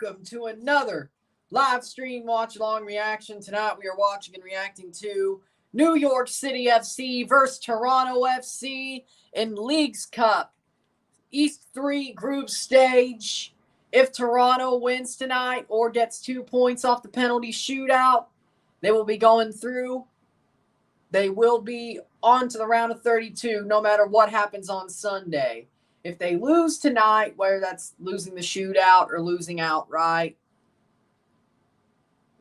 welcome to another live stream watch along reaction. Tonight we are watching and reacting to New York City FC versus Toronto FC in Leagues Cup East 3 group stage. If Toronto wins tonight or gets 2 points off the penalty shootout, they will be going through. They will be on to the round of 32 no matter what happens on Sunday. If they lose tonight, whether that's losing the shootout or losing outright,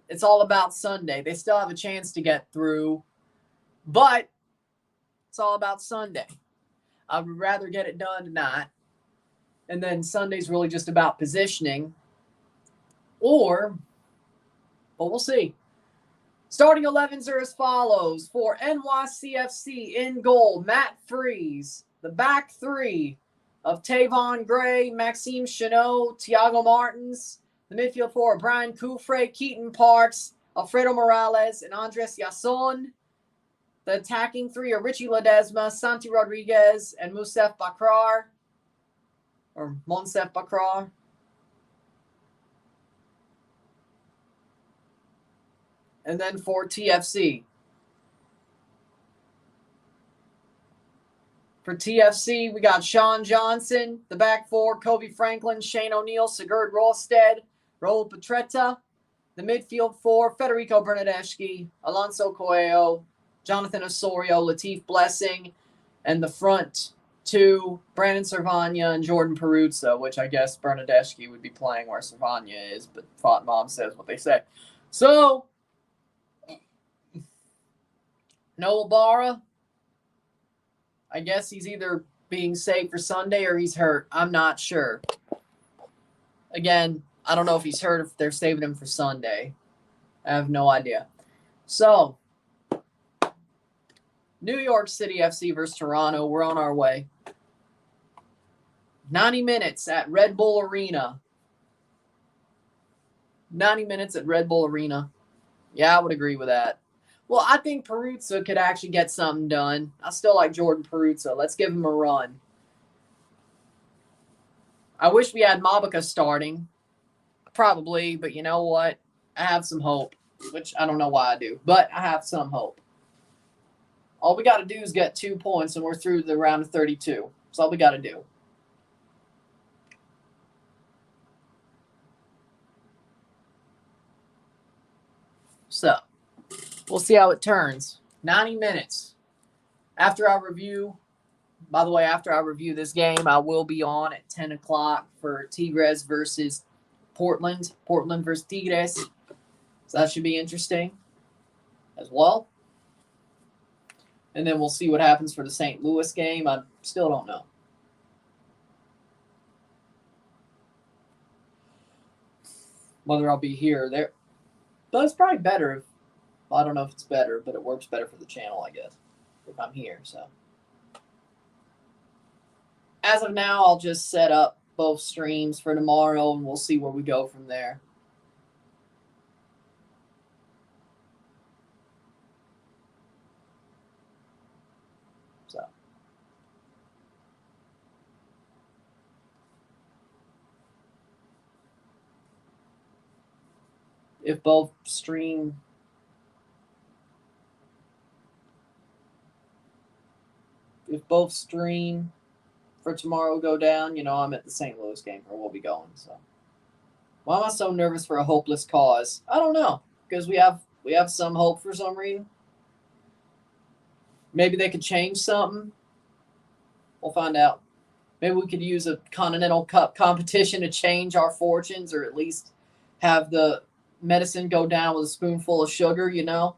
it's all about Sunday. They still have a chance to get through, but it's all about Sunday. I would rather get it done tonight. And then Sunday's really just about positioning. But we'll see. Starting 11s are as follows. For NYCFC in goal, Matt Freese. The back three of Tavon Gray, Maxime Chanot, Thiago Martins. The midfield four, Brian Coufre, Keaton Parks, Alfredo Morales, and Andres Yasson. The attacking three are Richie Ledesma, Santi Rodriguez, and Monsef Bakrar. And then for TFC. For TFC, we got Sean Johnson, the back four, Kobe Franklin, Shane O'Neill, Sigurd Rosted, Raul Petretta. The midfield four, Federico Bernardeschi, Alonso Coelho, Jonathan Osorio, Latif Blessing. And the front two, Brandon Servania and Jordan Peruzza, which I guess Bernardeschi would be playing where Servania is, but Font Mom says what they say. So, Noah Barra, I guess he's either being saved for Sunday or he's hurt. I'm not sure. Again, I don't know if he's hurt or if they're saving him for Sunday. I have no idea. So, New York City FC versus Toronto. We're on our way. 90 minutes at Red Bull Arena. 90 minutes at Red Bull Arena. Yeah, I would agree with that. Well, I think Peruzza could actually get something done. I still like Jordan Peruzza. Let's give him a run. I wish we had Mabika starting. Probably, but you know what? I have some hope, which I don't know why I do, but I have some hope. All we got to do is get 2 points, and we're through the round of 32. That's all we got to do. So, we'll see how it turns. 90 minutes. After I review, by the way, after I review this game, I will be on at 10 o'clock for Tigres versus Portland. Portland versus Tigres. So that should be interesting as well. And then we'll see what happens for the St. Louis game. I still don't know. Whether I'll be here or there. But it's probably better if, I don't know if it's better, but it works better for the channel, I guess, if I'm here. So, as of now, I'll just set up both streams for tomorrow, and we'll see where we go from there. So, if both stream for tomorrow go down, you know, I'm at the St. Louis game where we'll be going. So, why am I so nervous for a hopeless cause? I don't know, because we have some hope for some reason. Maybe they could change something. We'll find out. Maybe we could use a Continental Cup competition to change our fortunes, or at least have the medicine go down with a spoonful of sugar, you know?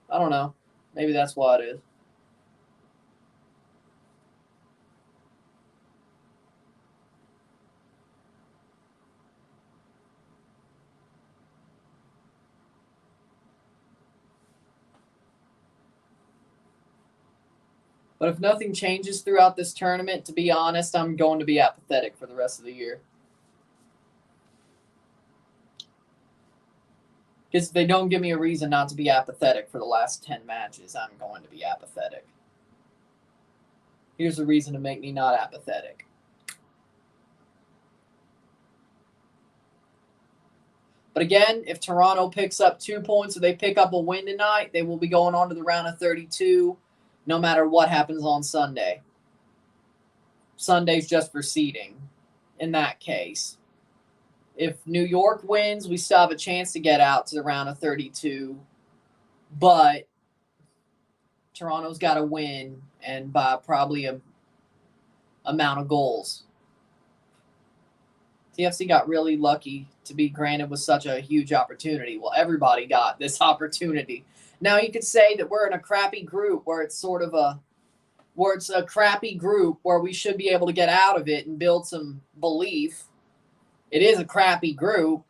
I don't know. Maybe that's what it is. But if nothing changes throughout this tournament, to be honest, I'm going to be apathetic for the rest of the year. Because if they don't give me a reason not to be apathetic for the last 10 matches, I'm going to be apathetic. Here's a reason to make me not apathetic. But again, if Toronto picks up 2 points or they pick up a win tonight, they will be going on to the round of 32 no matter what happens on Sunday. Sunday's just for seeding in that case. If New York wins, we still have a chance to get out to the round of 32. But Toronto's got to win, and by probably a amount of goals. TFC got really lucky to be granted with such a huge opportunity. Well, everybody got this opportunity. Now you could say that we're in a crappy group where it's a crappy group where we should be able to get out of it and build some belief. It is a crappy group.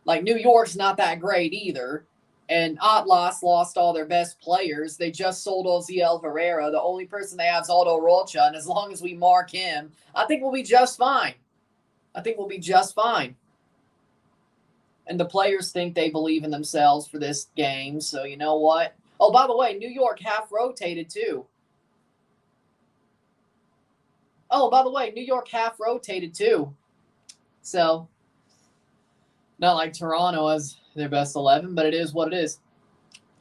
Like, New York's not that great either. And Atlas lost all their best players. They just sold Ozan Herrera. The only person they have is Aldo Rocha. And as long as we mark him, I think we'll be just fine. And the players think they believe in themselves for this game. So you know what? Oh, by the way, New York half rotated too. So, not like Toronto has their best 11, but it is what it is.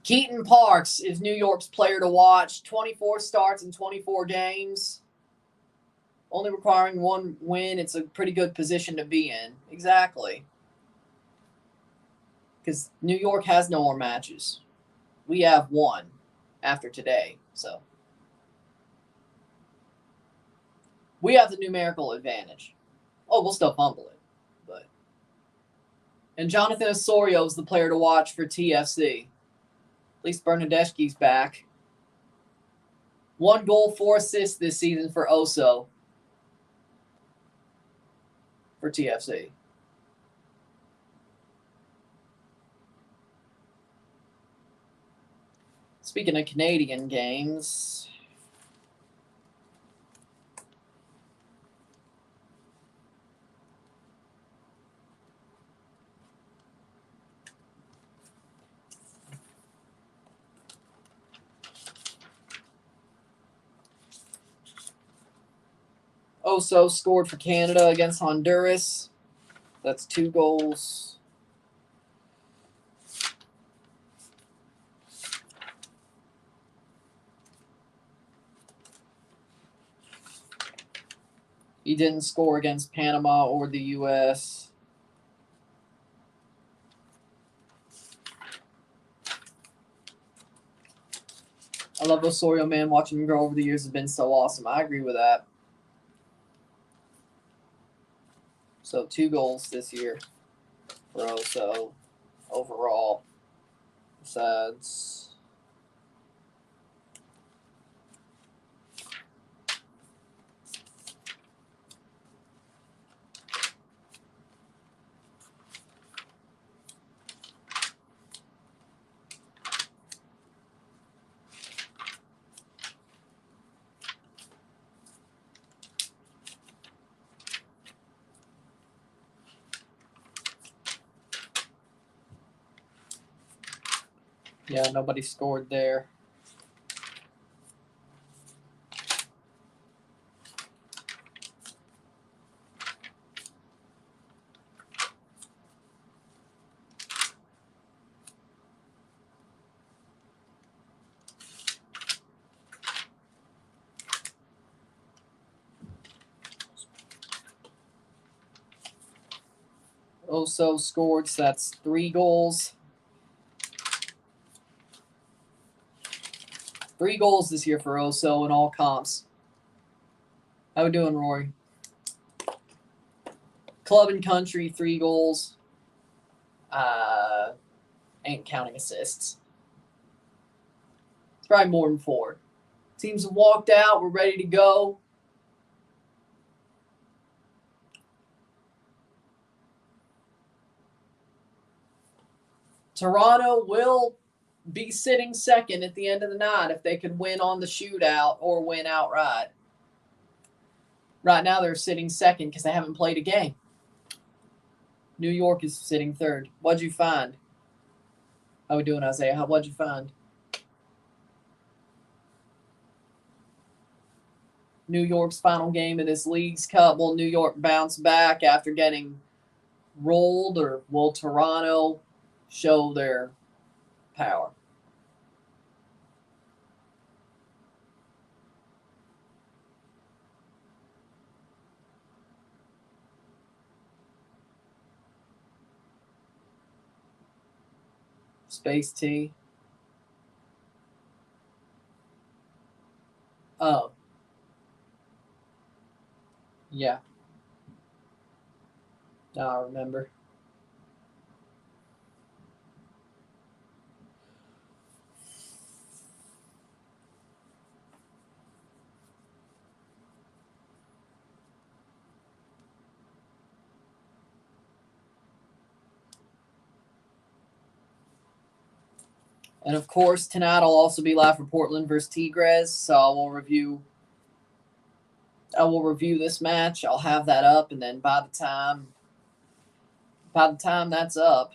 Keaton Parks is New York's player to watch. 24 starts in 24 games. Only requiring 1 win. It's a pretty good position to be in. Exactly. Because New York has no more matches. We have 1 after today. So we have the numerical advantage. Oh, we'll still fumble it. And Jonathan Osorio is the player to watch for TFC. At least Bernadeschi's back. 1 goal, 4 assists this season for Oso. For TFC. Speaking of Canadian games, Oso scored for Canada against Honduras. That's 2 goals. He didn't score against Panama or the U.S. I love Osorio, man. Watching him grow over the years has been so awesome. I agree with that. So 2 goals this year for Oso overall. Besides, yeah, nobody scored there. Oso scored, so that's 3 goals. 3 goals this year for Oso in all comps. How we doing, Rory? Club and country, 3 goals. Ain't counting assists. It's probably more than 4. Teams have walked out. We're ready to go. Toronto will be sitting second at the end of the night if they could win on the shootout or win outright. Right now they're sitting second because they haven't played a game. New York is sitting third. What'd you find? How we doing, Isaiah? What'd you find? New York's final game of this League's Cup. Will New York bounce back after getting rolled, or will Toronto show their power? Space T. Oh. Yeah. Now I remember. And of course, tonight I'll also be live for Portland versus Tigres, so I will review this match. I'll have that up, and then by the time that's up,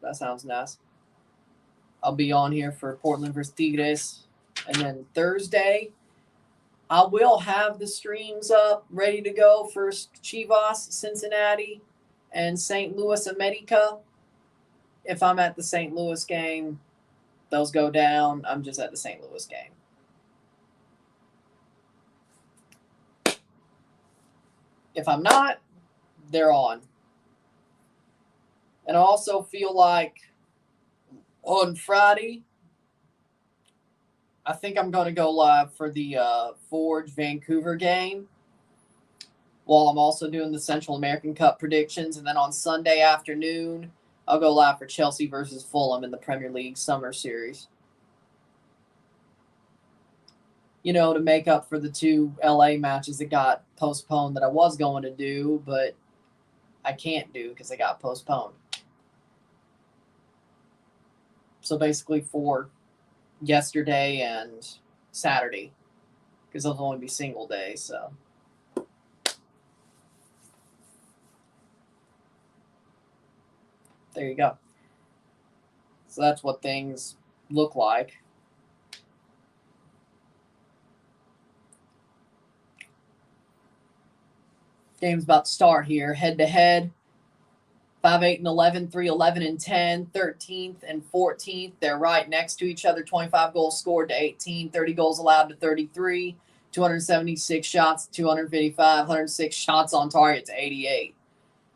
that sounds nice. I'll be on here for Portland versus Tigres, and then Thursday I will have the streams up ready to go for Chivas, Cincinnati, and St. Louis America. If I'm at the St. Louis game, those go down. I'm just at the St. Louis game. If I'm not, they're on. And I also feel like on Friday, I think I'm going to go live for the Forge Vancouver game, while I'm also doing the Central American Cup predictions. And then on Sunday afternoon, I'll go live for Chelsea versus Fulham in the Premier League Summer Series. You know, to make up for the 2 LA matches that got postponed that I was going to do, but I can't do because they got postponed. So basically for yesterday and Saturday, because they'll only be single days, so. There you go. So that's what things look like. Game's about to start here. Head-to-head, 5-8-11, 3-11-10, 13th and 14th. They're right next to each other. 25 goals scored to 18, 30 goals allowed to 33, 276 shots to 255, 106 shots on target to 88.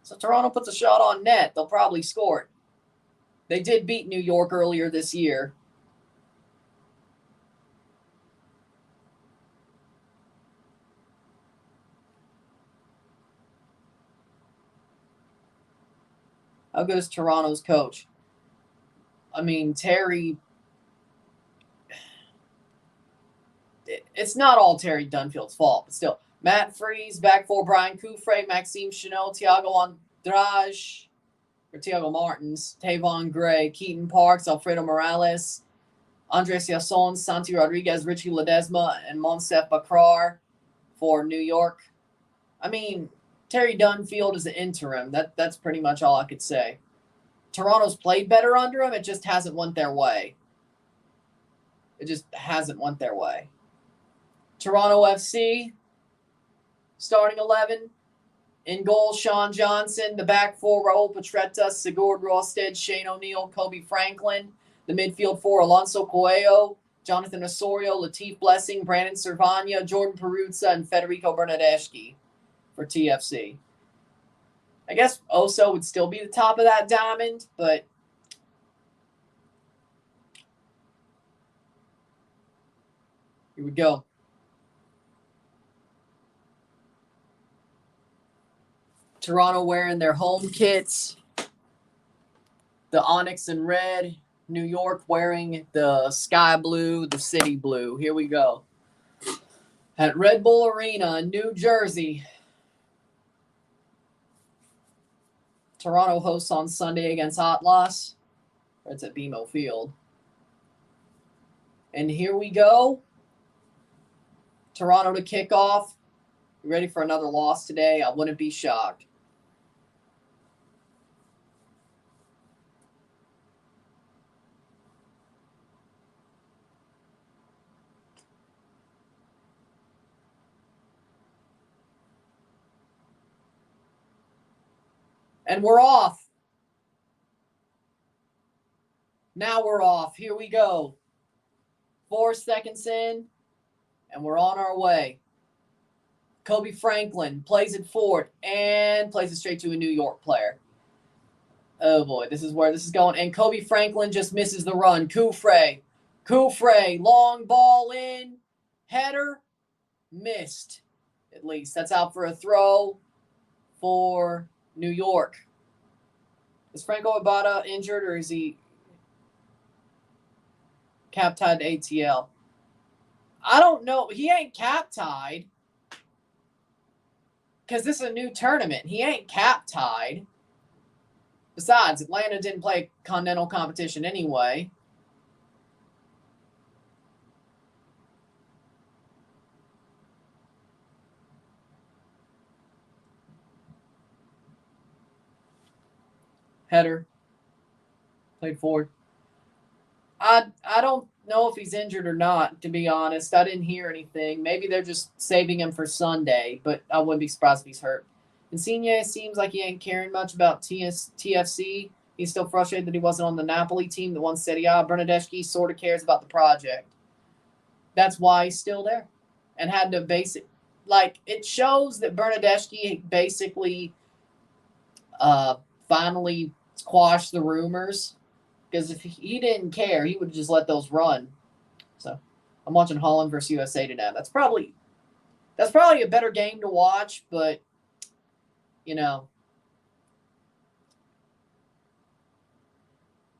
So Toronto puts a shot on net, they'll probably score it. They did beat New York earlier this year. How good is Toronto's coach? I mean, Terry, it's not all Terry Dunfield's fault, but still. Matt Freese, back four, Brian Coufre, Maxime Chanot, Thiago Andrade, or Thiago Martins, Tavon Gray, Keaton Parks, Alfredo Morales, Andres Yasson, Santi Rodriguez, Richie Ledesma, and Monsef Bakrar for New York. I mean, Terry Dunfield is an interim. That's pretty much all I could say. Toronto's played better under him. It just hasn't went their way. It just hasn't went their way. Toronto FC, starting 11. In goal, Sean Johnson. The back four, Raul Petretta, Sigurd Rosted, Shane O'Neill, Kobe Franklin. The midfield four, Alonso Coelho, Jonathan Osorio, Latif Blessing, Brandon Servania, Jordan Peruzza, and Federico Bernardeschi for TFC. I guess Oso would still be the top of that diamond, but here we go. Toronto wearing their home kits, the onyx and red. New York wearing the sky blue, the city blue. Here we go. At Red Bull Arena in New Jersey, Toronto hosts on Sunday against Atlas. It's at BMO Field. And here we go. Toronto to kick off. Ready for another loss today? I wouldn't be shocked. And we're off. Now we're off. Here we go. 4 seconds in, and we're on our way. Kobe Franklin plays it forward and plays it straight to a New York player. Oh boy, this is where this is going. And Kobe Franklin just misses the run. Kufre, long ball in. Header, missed. At least that's out for a throw for New York. Is Franco Abada injured or is he cap tied to ATL? I don't know. He ain't cap tied because this is a new tournament. He ain't cap tied. Besides, Atlanta didn't play continental competition anyway. Header. Played forward. I don't know if he's injured or not, to be honest. I didn't hear anything. Maybe they're just saving him for Sunday, but I wouldn't be surprised if he's hurt. Insigne seems like he ain't caring much about TFC. He's still frustrated that he wasn't on the Napoli team that won Serie A. Bernardeschi sort of cares about the project. That's why he's still there. And had to it shows that Bernardeschi basically finally squashed the rumors. Because if he didn't care, he would just let those run. So I'm watching Holland versus USA tonight. That's probably a better game to watch, but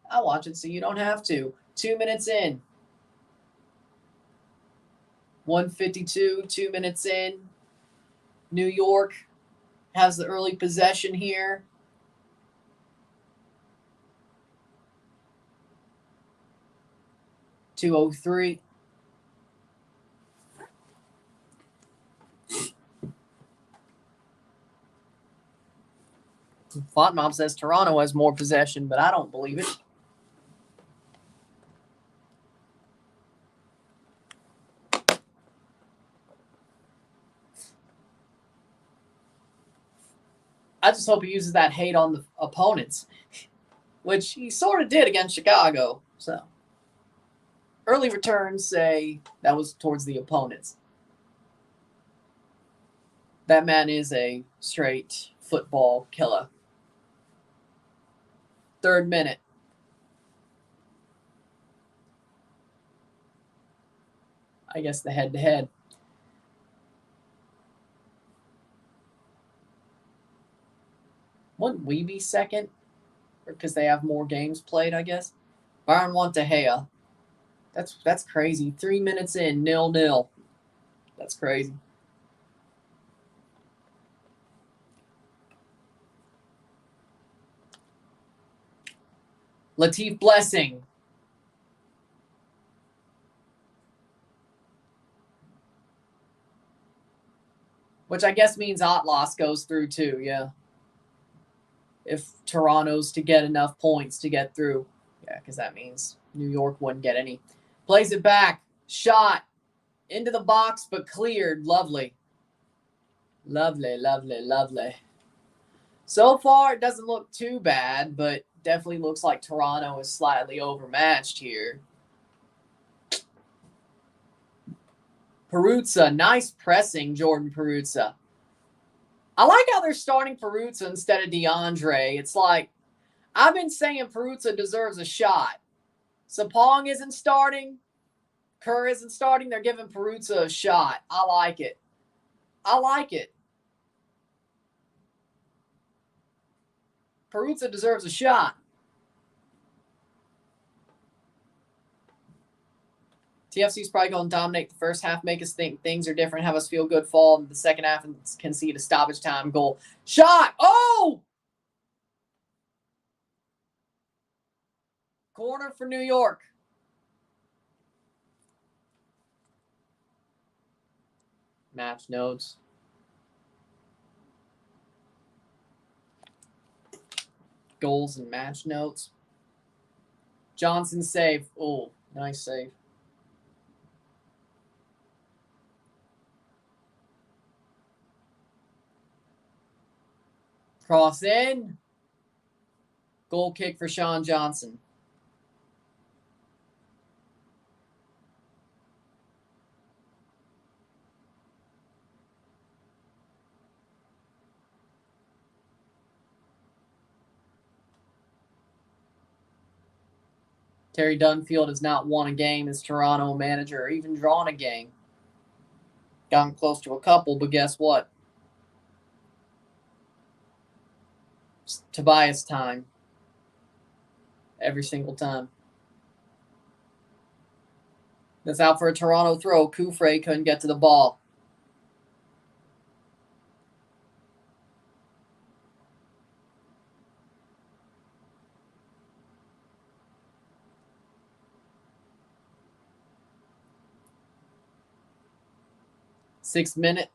I'll watch it so you don't have to. 2 minutes in. 1:52, 2 minutes in. New York has the early possession here. .203. Flatmob says Toronto has more possession, but I don't believe it. I just hope he uses that hate on the opponents, which he sort of did against Chicago. So early returns say that was towards the opponents. That man is a straight football killer. 3rd minute. I guess the head-to-head. Wouldn't we be second? Because they have more games played, I guess. Byron Wantahea. That's crazy. 3 minutes in, 0-0. That's crazy. Latif Blessing. Which I guess means Atlas goes through too, yeah. If Toronto's to get enough points to get through. Yeah, because that means New York wouldn't get any. Plays it back. Shot. Into the box, but cleared. Lovely. Lovely, lovely, lovely. So far, it doesn't look too bad, but definitely looks like Toronto is slightly overmatched here. Peruzza, nice pressing, Jordan Peruzza. I like how they're starting Peruzza instead of DeAndre. It's like, I've been saying Peruzza deserves a shot. Sapong isn't starting. Kerr isn't starting. They're giving Peruzza a shot. I like it. I like it. Peruzza deserves a shot. TFC's probably going to dominate the first half, make us think things are different, have us feel good, fall in the second half, and concede a stoppage time goal. Shot! Oh! Corner for New York. Match notes. Goals and match notes. Johnson save. Oh, nice save. Cross in. Goal kick for Sean Johnson. Terry Dunfield has not won a game as Toronto manager or even drawn a game. Gotten close to a couple, but guess what? It's Tobias time. Every single time. That's out for a Toronto throw. Kufre couldn't get to the ball. Sixth minute.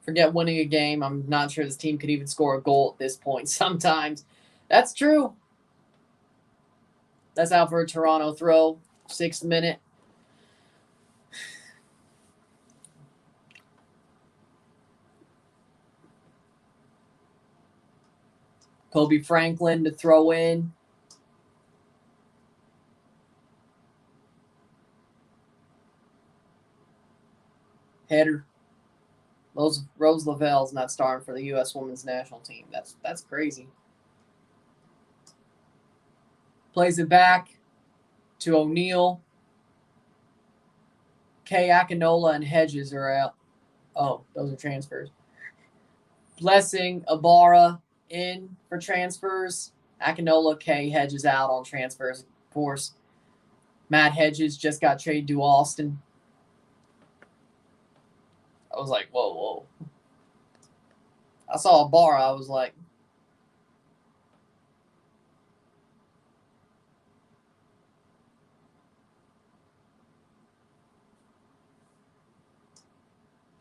Forget winning a game. I'm not sure this team could even score a goal at this point sometimes. That's true. That's out for a Toronto throw. Sixth minute. Kobe Franklin to throw in. Header. Rose Lavelle's not starting for the U.S. women's national team. That's crazy. Plays it back to O'Neal. Kay Akinola and Hedges are out. Oh, those are transfers. Blessing, Ibarra in for transfers. Akinola, Kay, Hedges out on transfers, of course. Matt Hedges just got traded to Austin. I was like, whoa. I saw Ibarra. I was like,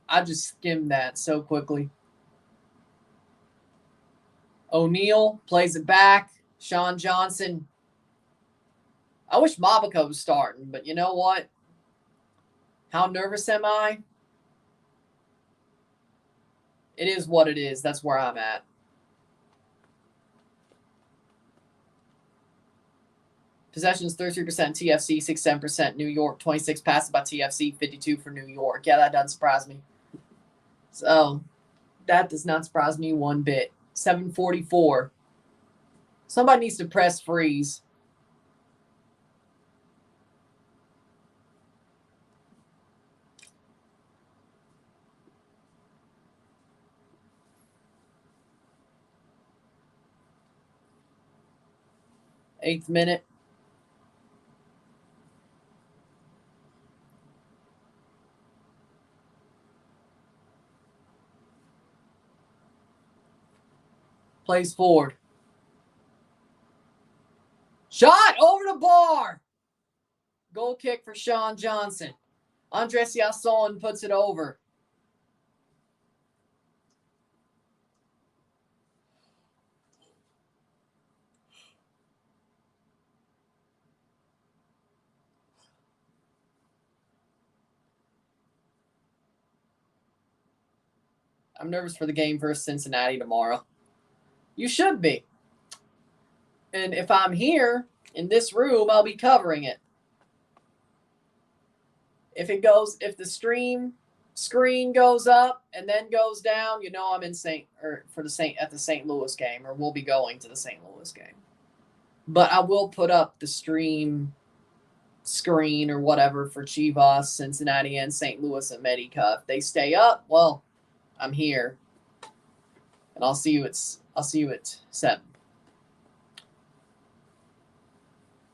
I just skimmed that so quickly. O'Neal plays it back. Sean Johnson. I wish Mabaka was starting, but you know what? How nervous am I? It is what it is. That's where I'm at. Possessions 33% TFC, 67% New York, 26 passes by TFC, 52 for New York. Yeah, that doesn't surprise me. So that does not surprise me one bit. 7:44. Somebody needs to press freeze. Eighth minute. Plays forward. Shot over the bar. Goal kick for Sean Johnson. Andres Yasson puts it over. I'm nervous for the game versus Cincinnati tomorrow. You should be. And if I'm here in this room, I'll be covering it. If the stream screen goes up and then goes down, you know I'm in at the St. Louis game, or we'll be going to the St. Louis game. But I will put up the stream screen or whatever for Chivas, Cincinnati, and St. Louis at Medica. If they stay up, well, I'm here, and I'll see you at 7.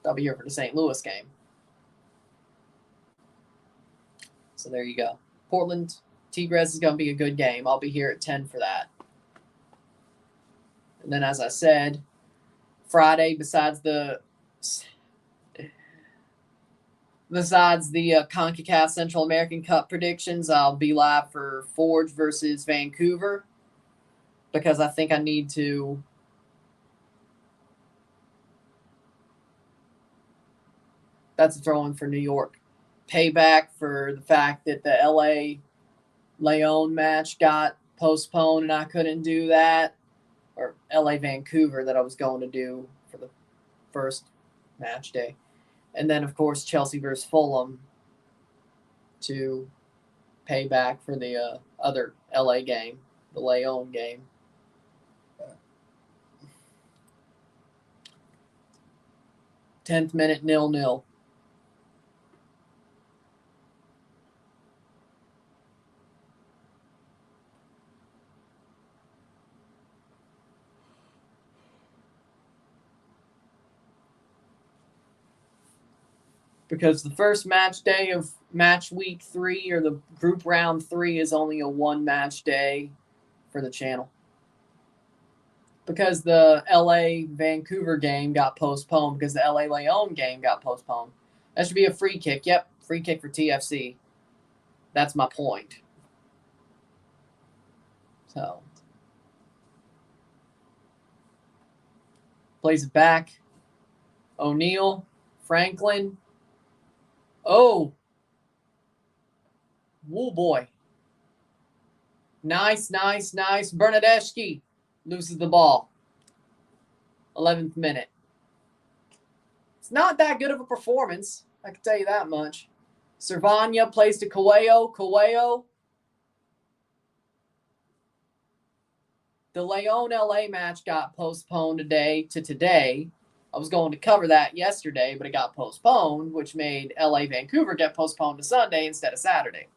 I'll be here for the St. Louis game. So there you go. Portland Tigres is going to be a good game. I'll be here at 10 for that. And then, as I said, Friday, besides the CONCACAF Central American Cup predictions, I'll be live for Forge versus Vancouver, because I think I need to that's a throw-in for New York. Payback for the fact that the LA Leon match got postponed and I couldn't do that. Or LA Vancouver that I was going to do for the first match day. And then, of course, Chelsea versus Fulham to pay back for the other LA game, the Leon game. 10th minute, 0-0. Because the first match day of match week 3 or the group round 3 is only a 1 match day for the channel. Because the LA Vancouver game got postponed, because the LA Leon game got postponed. That should be a free kick. Yep, free kick for TFC. That's my point. So, plays it back. O'Neal, Franklin. Oh. Woo boy. Nice. Bernadeschi loses the ball. 11th minute. It's not that good of a performance. I can tell you that much. Cervania plays to Coelho. The Leon LA match got postponed to today. I was going to cover that yesterday, but it got postponed, which made LA Vancouver get postponed to Sunday instead of Saturday.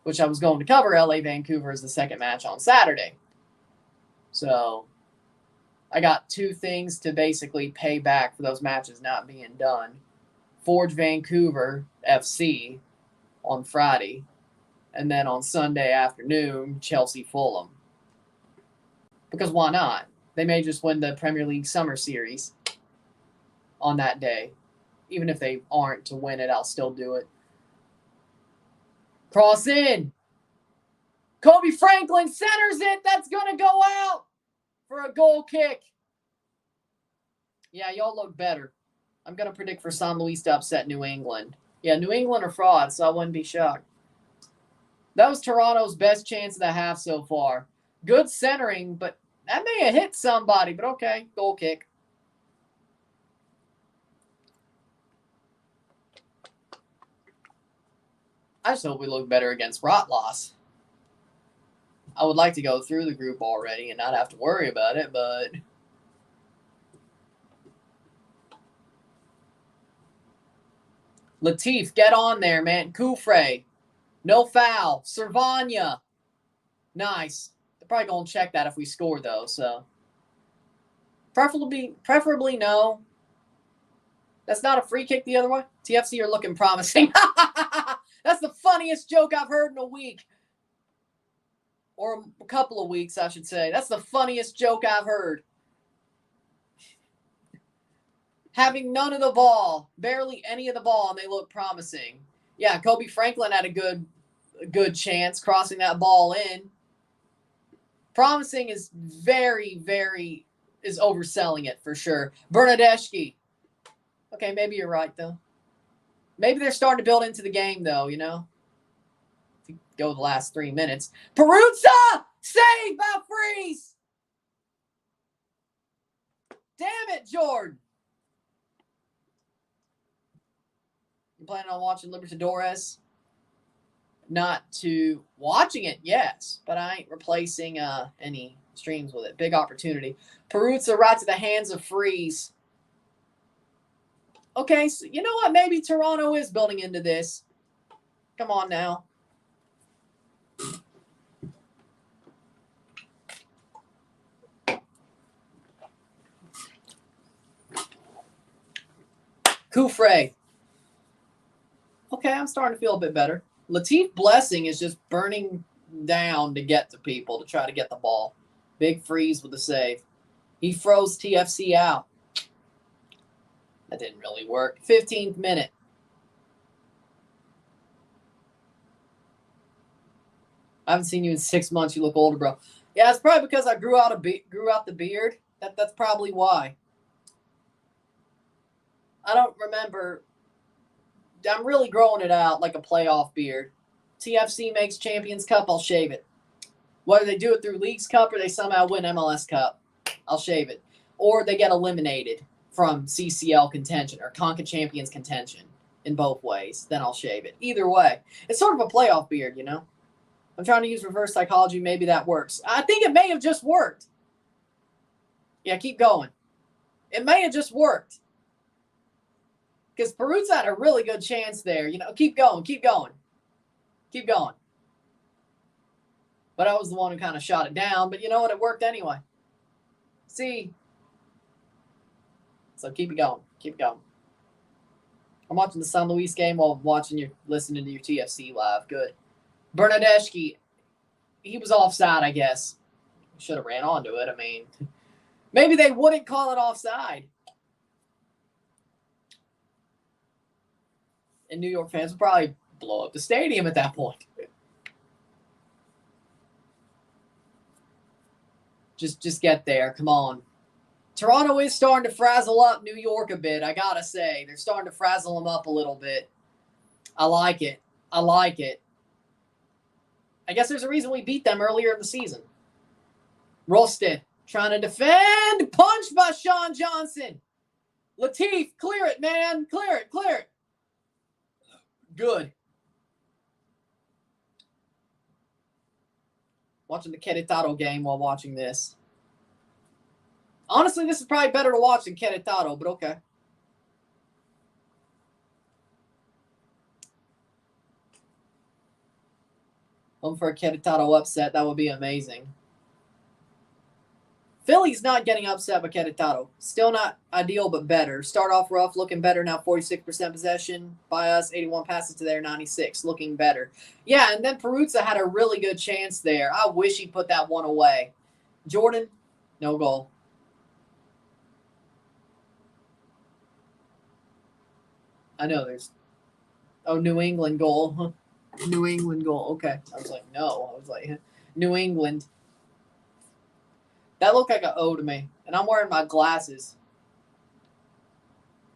Which I was going to cover LA Vancouver as the second match on Saturday. So I got 2 things to basically pay back for those matches not being done. Forge Vancouver FC on Friday. And then on Sunday afternoon, Chelsea Fulham. Because why not? They may just win the Premier League Summer Series on that day. Even if they aren't to win it, I'll still do it. Cross in. Kobe Franklin centers it. That's going to go out for a goal kick. Yeah, y'all look better. I'm going to predict for San Luis to upset New England. Yeah, New England are frauds, so I wouldn't be shocked. That was Toronto's best chance of the half so far. Good centering, but that may have hit somebody, but okay. Goal kick. I just hope we look better against Rotloss. I would like to go through the group already and not have to worry about it, but Latif, get on there, man. Kufre. No foul. Cervania. Nice. They're probably going to check that if we score, though, so. Preferably no. That's not a free kick the other way. TFC are looking promising. That's the funniest joke I've heard in a week. Or a couple of weeks, I should say. That's the funniest joke I've heard. Having none of the ball, barely any of the ball, and they look promising. Yeah, Kobe Franklin had a good chance crossing that ball in. Promising is is overselling it for sure. Bernadeschi. Okay, maybe you're right, though. Maybe they're starting to build into the game, though, you know? If you go the last 3 minutes. Peruzza! Saved by Freeze! Damn it, Jordan! You planning on watching Libertadores? Not to watching it, yes, but I ain't replacing any streams with it. Big opportunity. Peruzza right to the hands of Freeze. Okay, so you know what? Maybe Toronto is building into this. Come on now. Kufre. Okay, I'm starting to feel a bit better. Latif Blessing is just burning down to get to people to try to get the ball. Big Freeze with the save. He froze TFC out. That didn't really work. 15th minute. I haven't seen you in 6 months. You look older, bro. Yeah, it's probably because I grew out the beard. That's probably why. I don't remember. I'm really growing it out like a playoff beard. TFC makes Champions Cup, I'll shave it. Whether they do it through Leagues Cup or they somehow win MLS Cup, I'll shave it. Or they get eliminated from CCL contention or Conca Champions contention in both ways, then I'll shave it. Either way, it's sort of a playoff beard, you know? I'm trying to use reverse psychology. Maybe that works. I think it may have just worked. Yeah, keep going. It may have just worked. Because Peruzza had a really good chance there. You know, keep going, keep going. Keep going. But I was the one who kind of shot it down. But you know what? It worked anyway. See? So keep it going. Keep it going. I'm watching the San Luis game while listening to your TFC live. Good. Bernadeschi, he was offside, I guess. Should have ran onto it. I mean, maybe they wouldn't call it offside. And New York fans would probably blow up the stadium at that point. Just get there. Come on. Toronto is starting to frazzle up New York a bit, I gotta say. They're starting to frazzle them up a little bit. I like it. I like it. I guess there's a reason we beat them earlier in the season. Rosted trying to defend. Punched by Sean Johnson. Latif, clear it, man. Clear it, clear it. Good. Watching the Querétaro game while watching this. Honestly, this is probably better to watch than Querétaro, but okay. Home for a Querétaro upset. That would be amazing. Philly's not getting upset by Querétaro. Still not ideal, but better. Start off rough, looking better now. 46% possession by us. 81 passes to their 96. Looking better. Yeah, and then Peruzza had a really good chance there. I wish he put that one away. Jordan, no goal. I know there's... Oh, New England goal. New England goal. Okay. I was like, no. I was like, New England. That looked like an O to me. And I'm wearing my glasses.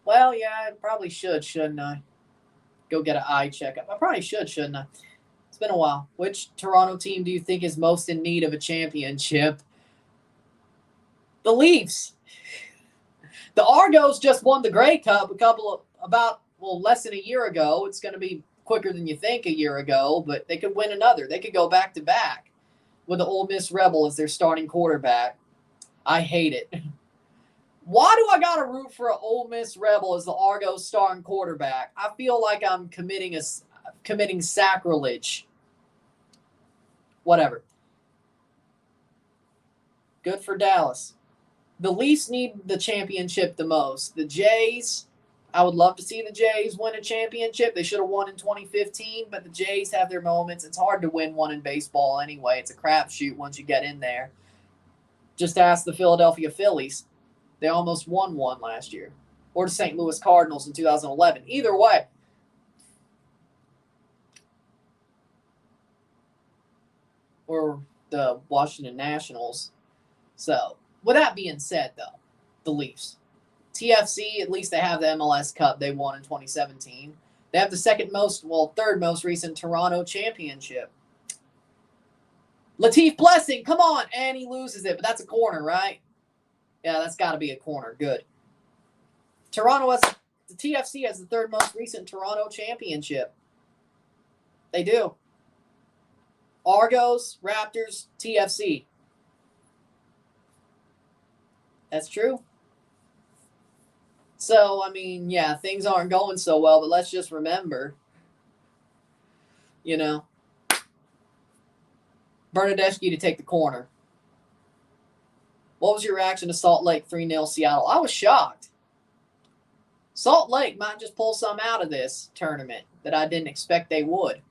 Well, yeah, I probably should, shouldn't I? Go get an eye checkup. I probably should, shouldn't I? It's been a while. Which Toronto team do you think is most in need of a championship? The Leafs. The Argos just won the Grey Cup less than a year ago. It's going to be quicker than you think a year ago, but they could win another. They could go back-to-back with the Ole Miss Rebel as their starting quarterback. I hate it. Why do I got to root for an Ole Miss Rebel as the Argos starting quarterback? I feel like I'm committing sacrilege. Whatever. Good for Dallas. The Leafs need the championship the most. The Jays, I would love to see the Jays win a championship. They should have won in 2015, but the Jays have their moments. It's hard to win one in baseball anyway. It's a crapshoot once you get in there. Just ask the Philadelphia Phillies. They almost won one last year. Or the St. Louis Cardinals in 2011. Either way. Or the Washington Nationals. So, with that being said, though, the Leafs. TFC, at least they have the MLS Cup they won in 2017. They have the third most recent Toronto championship. Latif Blessing, come on, and he loses it, but that's a corner, right? Yeah, that's got to be a corner. Good. The TFC has the third most recent Toronto championship. They do. Argos, Raptors, TFC. That's true. So, I mean, yeah, things aren't going so well, but let's just remember, Bernadeschi to take the corner. What was your reaction to Salt Lake 3-0 Seattle? I was shocked. Salt Lake might just pull some out of this tournament that I didn't expect they would.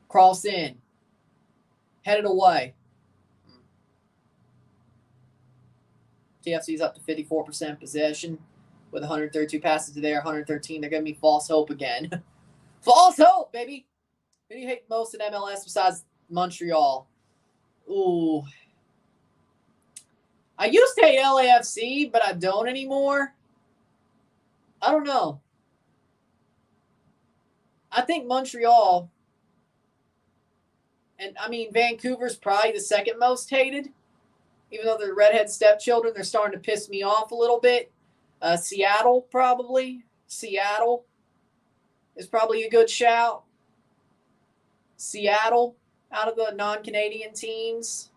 Cross in. Headed away. TFC's up to 54% possession with 132 passes to their 113. They're giving me false hope again. False hope, baby. Who do you hate most in MLS besides Montreal? Ooh. I used to hate LAFC, but I don't anymore. I don't know. I think Montreal And, I mean, Vancouver's probably the second most hated. Even though they're redhead stepchildren, they're starting to piss me off a little bit. Seattle, probably. Seattle is probably a good shout. Seattle, out of the non-Canadian teams.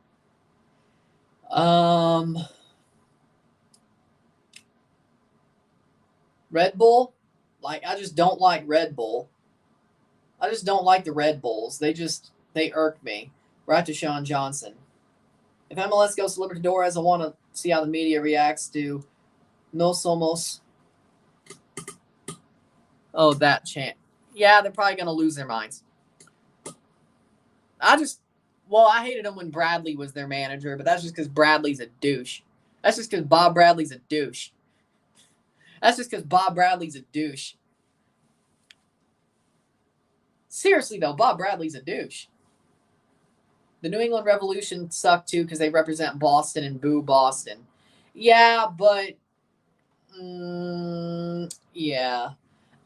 Red Bull. Like, I just don't like Red Bull. I just don't like the Red Bulls. They irk me. Right to Sean Johnson. If MLS goes to Libertadores, I want to see how the media reacts to No Somos. Oh, that chant. Yeah, they're probably going to lose their minds. I hated them when Bradley was their manager, but that's just because Bradley's a douche. That's just because Bob Bradley's a douche. Seriously, though, Bob Bradley's a douche. The New England Revolution suck, too, because they represent Boston and boo Boston. Yeah, but... yeah.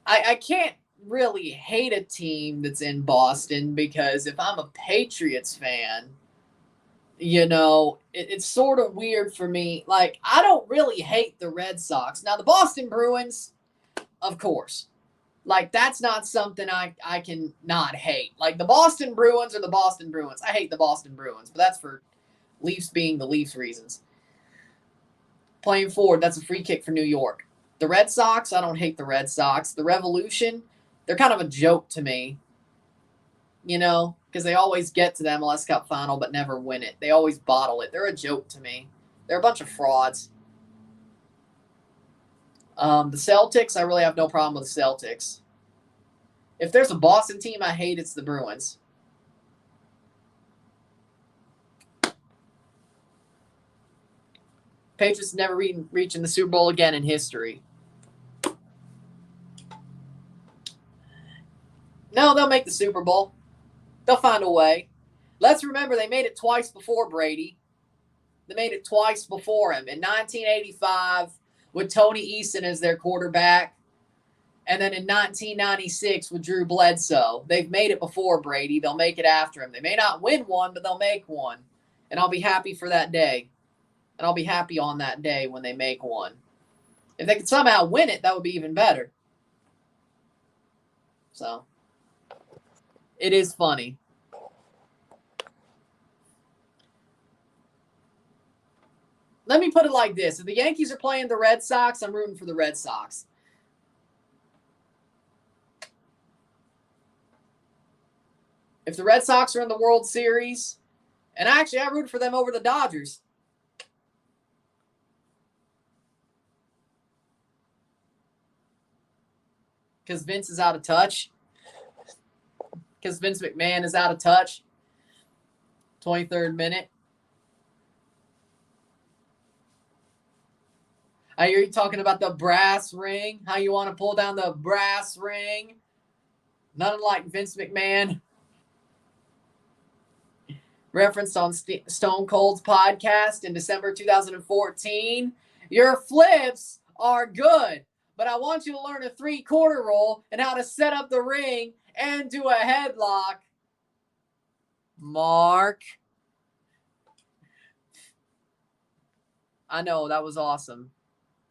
I can't really hate a team that's in Boston because if I'm a Patriots fan, it's sort of weird for me. Like, I don't really hate the Red Sox. Now, the Boston Bruins, of course. Like, that's not something I can not hate. Like, the Boston Bruins are the Boston Bruins. I hate the Boston Bruins, but that's for Leafs being the Leafs reasons. Playing forward, that's a free kick for New York. The Red Sox, I don't hate the Red Sox. The Revolution, they're kind of a joke to me. Because they always get to the MLS Cup final but never win it. They always bottle it. They're a joke to me. They're a bunch of frauds. The Celtics, I really have no problem with the Celtics. If there's a Boston team I hate, it's the Bruins. Patriots never reaching the Super Bowl again in history. No, they'll make the Super Bowl. They'll find a way. Let's remember they made it twice before Brady. They made it twice before him. In 1985 with Tony Eason as their quarterback. And then in 1996 with Drew Bledsoe. They've made it before Brady. They'll make it after him. They may not win one, but they'll make one. And I'll be happy for that day. And I'll be happy on that day when they make one. If they could somehow win it, that would be even better. So, it is funny. Let me put it like this. If the Yankees are playing the Red Sox, I'm rooting for the Red Sox. If the Red Sox are in the World Series, and actually I rooted for them over the Dodgers. Because Vince is out of touch. Because Vince McMahon is out of touch. 23rd minute. I hear you talking about the brass ring. How you want to pull down the brass ring. Nothing like Vince McMahon. Referenced on Stone Cold's podcast in December 2014. Your flips are good. But I want you to learn a 3-quarter roll and how to set up the ring and do a headlock. Mark. I know, that was awesome.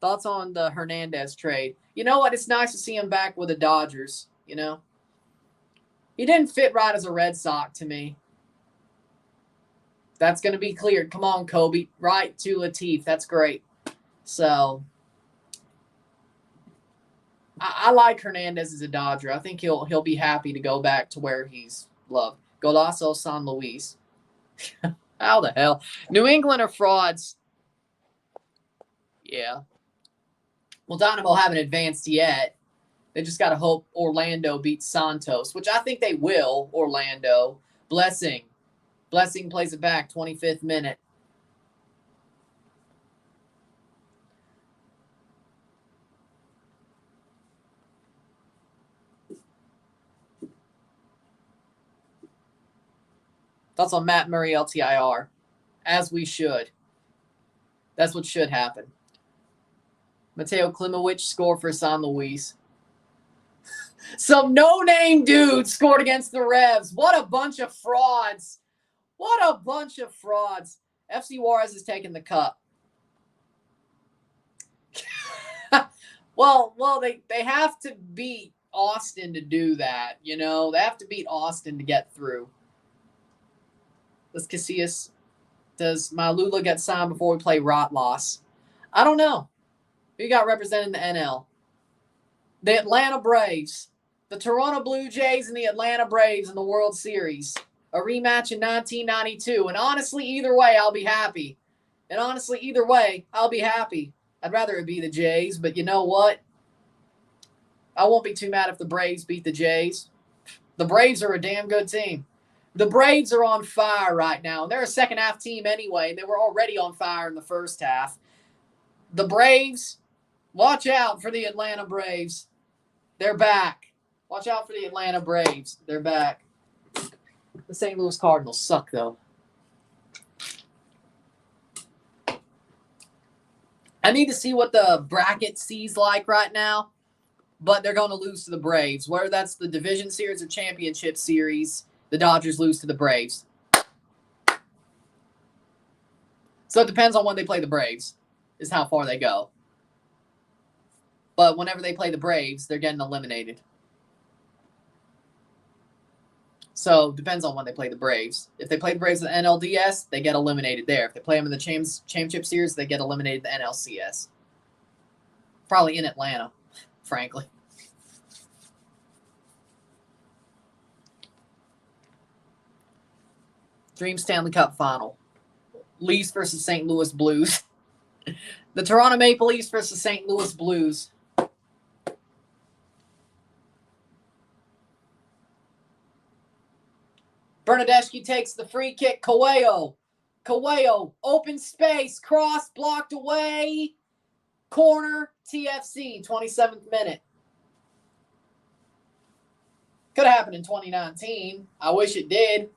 Thoughts on the Hernandez trade? You know what? It's nice to see him back with the Dodgers, He didn't fit right as a Red Sox to me. That's going to be cleared. Come on, Kobe. Right to Latif. That's great. So... I like Hernandez as a Dodger. I think he'll be happy to go back to where he's loved. Golazo San Luis. How the hell? New England are frauds. Yeah. Well, Dynamo haven't advanced yet. They just got to hope Orlando beats Santos, which I think they will, Orlando. Blessing plays it back, 25th minute. Thoughts on Matt Murray LTIR? As we should. That's what should happen. Mateo Klimowicz score for San Luis. Some no-name dude scored against the Revs. What a bunch of frauds. What a bunch of frauds. FC Juarez is taking the cup. well, they have to beat Austin to do that, you know. They have to beat Austin to get through. Does Casillas, does Malula get signed before we play Rotloss? I don't know. Who got representing the NL? The Atlanta Braves. The Toronto Blue Jays and the Atlanta Braves in the World Series. A rematch in 1992. And honestly, either way, I'll be happy. I'd rather it be the Jays, but you know what? I won't be too mad if the Braves beat the Jays. The Braves are a damn good team. The Braves are on fire right now. And they're a second-half team anyway. They were already on fire in the first half. The Braves, watch out for the Atlanta Braves. They're back. Watch out for the Atlanta Braves. They're back. The St. Louis Cardinals suck, though. I need to see what the bracket sees like right now, but they're going to lose to the Braves. Whether that's the Division Series or Championship Series, the Dodgers lose to the Braves. So it depends on when they play the Braves, is how far they go. But whenever they play the Braves, they're getting eliminated. So it depends on when they play the Braves. If they play the Braves in the NLDS, they get eliminated there. If they play them in the Championship Series, they get eliminated in the NLCS. Probably in Atlanta, frankly. Dream Stanley Cup Final. Leafs versus St. Louis Blues. The Toronto Maple Leafs versus St. Louis Blues. Bernadeschi takes the free kick. Coelho, open space, cross, blocked away. Corner, TFC, 27th minute. Could have happened in 2019. I wish it did.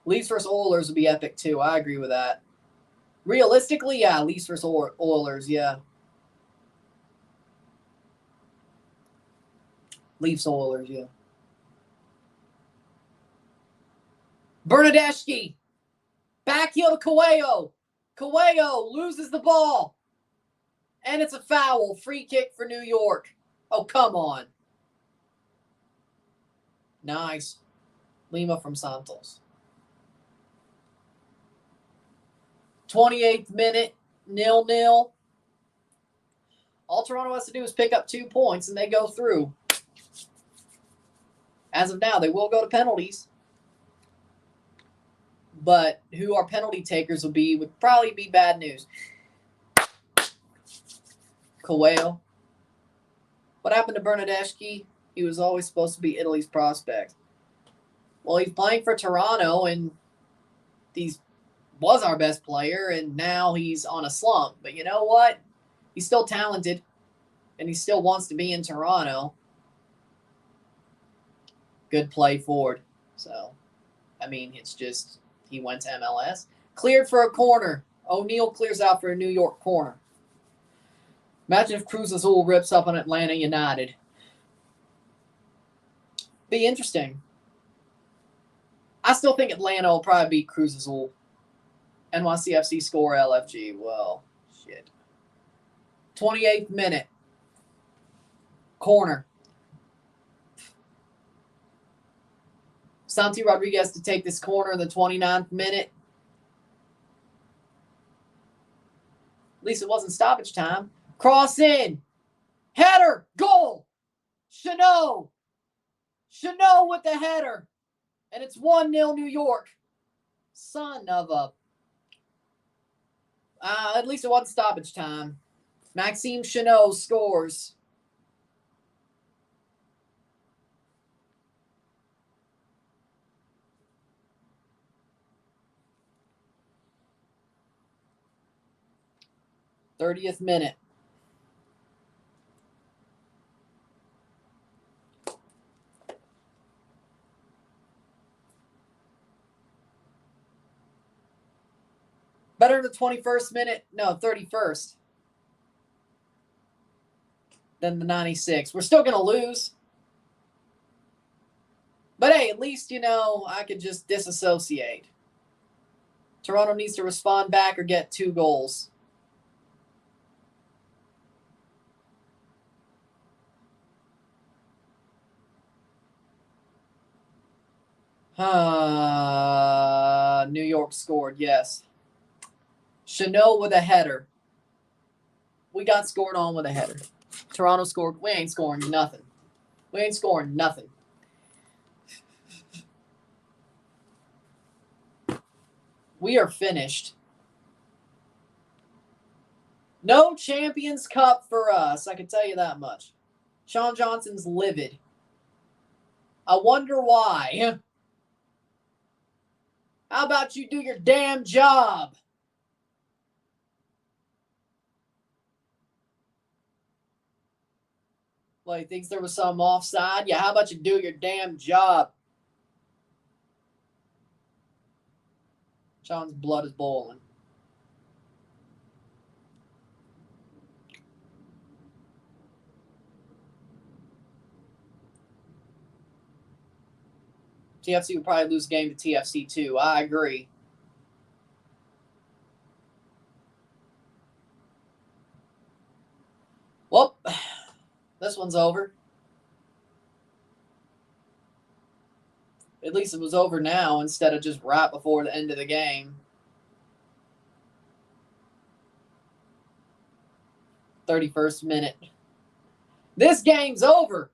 Leafs versus Oilers would be epic, too. I agree with that. Realistically, yeah, Leafs versus Oilers, yeah. Leafs Oilers, yeah. Bernadeschi. Back heel to Coelho. Coelho loses the ball. And it's a foul. Free kick for New York. Oh, come on. Nice. Lima from Santos. 28th minute, 0-0. All Toronto has to do is pick up 2 points, and they go through. As of now, they will go to penalties. But who our penalty takers would probably be bad news. Coelho. What happened to Bernadeschi? He was always supposed to be Italy's prospect. Well, he's playing for Toronto, and he was our best player, and now he's on a slump. But you know what? He's still talented, and he still wants to be in Toronto. Good play forward. So, I mean, it's just he went to MLS. Cleared for a corner. O'Neal clears out for a New York corner. Imagine if Cruz Azul rips up on Atlanta United. Be interesting. I still think Atlanta will probably beat Cruz Azul. NYCFC score LFG. Well, shit. 28th minute. Corner. Santi Rodriguez to take this corner in the 29th minute. At least it wasn't stoppage time. Cross in. Header. Goal. Chanot. Chanot with the header. And it's 1-0 New York. Son of a... at least it wasn't stoppage time. Maxime Chanot scores. '30th minute. Better in the 21st minute, no, 31st than the 96. We're still going to lose. But hey, at least, you know, I could just disassociate. Toronto needs to respond back or get 2 goals. New York scored, yes. Chanel with a header. We got scored on with a header. Toronto scored. We ain't scoring nothing. We ain't scoring nothing. We are finished. No Champions Cup for us. I can tell you that much. Sean Johnson's livid. I wonder why. How about you do your damn job? Well, he thinks there was some offside. Yeah, how about you do your damn job? Sean's blood is boiling. TFC would probably lose the game to TFC too. I agree. Well, this one's over. At least it was over now instead of just right before the end of the game. 31st minute. This game's over.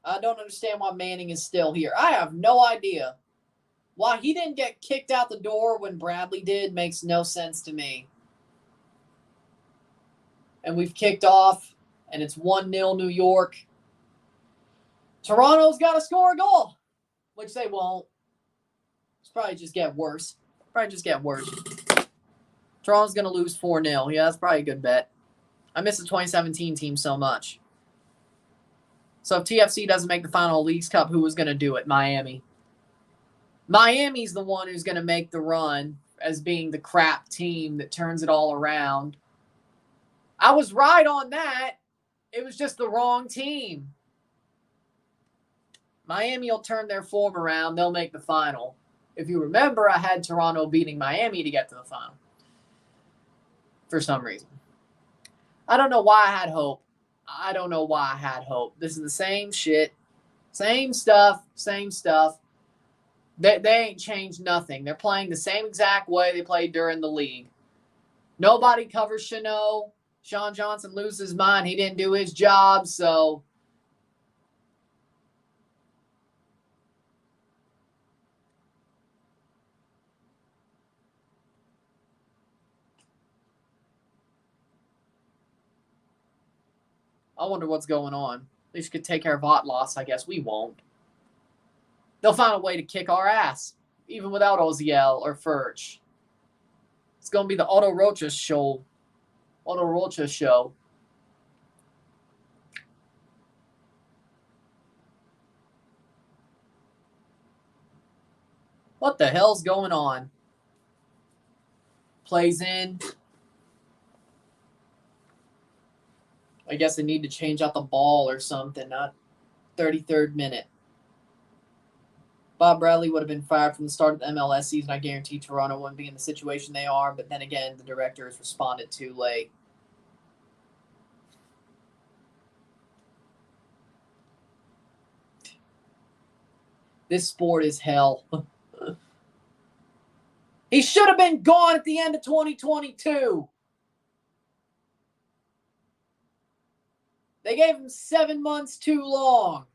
I don't understand why Manning is still here. I have no idea. Why he didn't get kicked out the door when Bradley did makes no sense to me. And we've kicked off, and it's 1-0 New York. Toronto's got to score a goal, which they won't. It's probably just get worse. Toronto's going to lose 4-0. Yeah, that's probably a good bet. I miss the 2017 team so much. So if TFC doesn't make the final Leagues Cup, who was going to do it? Miami. Miami's the one who's going to make the run as being the crap team that turns it all around. I was right on that. It was just the wrong team. Miami will turn their form around. They'll make the final. If you remember, I had Toronto beating Miami to get to the final. For some reason. I don't know why I had hope. This is the same shit. Same stuff. They ain't changed nothing. They're playing the same exact way they played during the league. Nobody covers Chanel. Sean Johnson loses his mind. He didn't do his job, so... I wonder what's going on. They could take care of hot loss. I guess we won't. They'll find a way to kick our ass, even without Ozan or Furch. It's going to be the Otto Rocha show. What the hell's going on? Plays in. I guess they need to change out the ball or something. Not 33rd minute. Bob Bradley would have been fired from the start of the MLS season. I guarantee Toronto wouldn't be in the situation they are. But then again, the director has responded too late. This sport is hell. He should have been gone at the end of 2022. They gave him 7 months too long.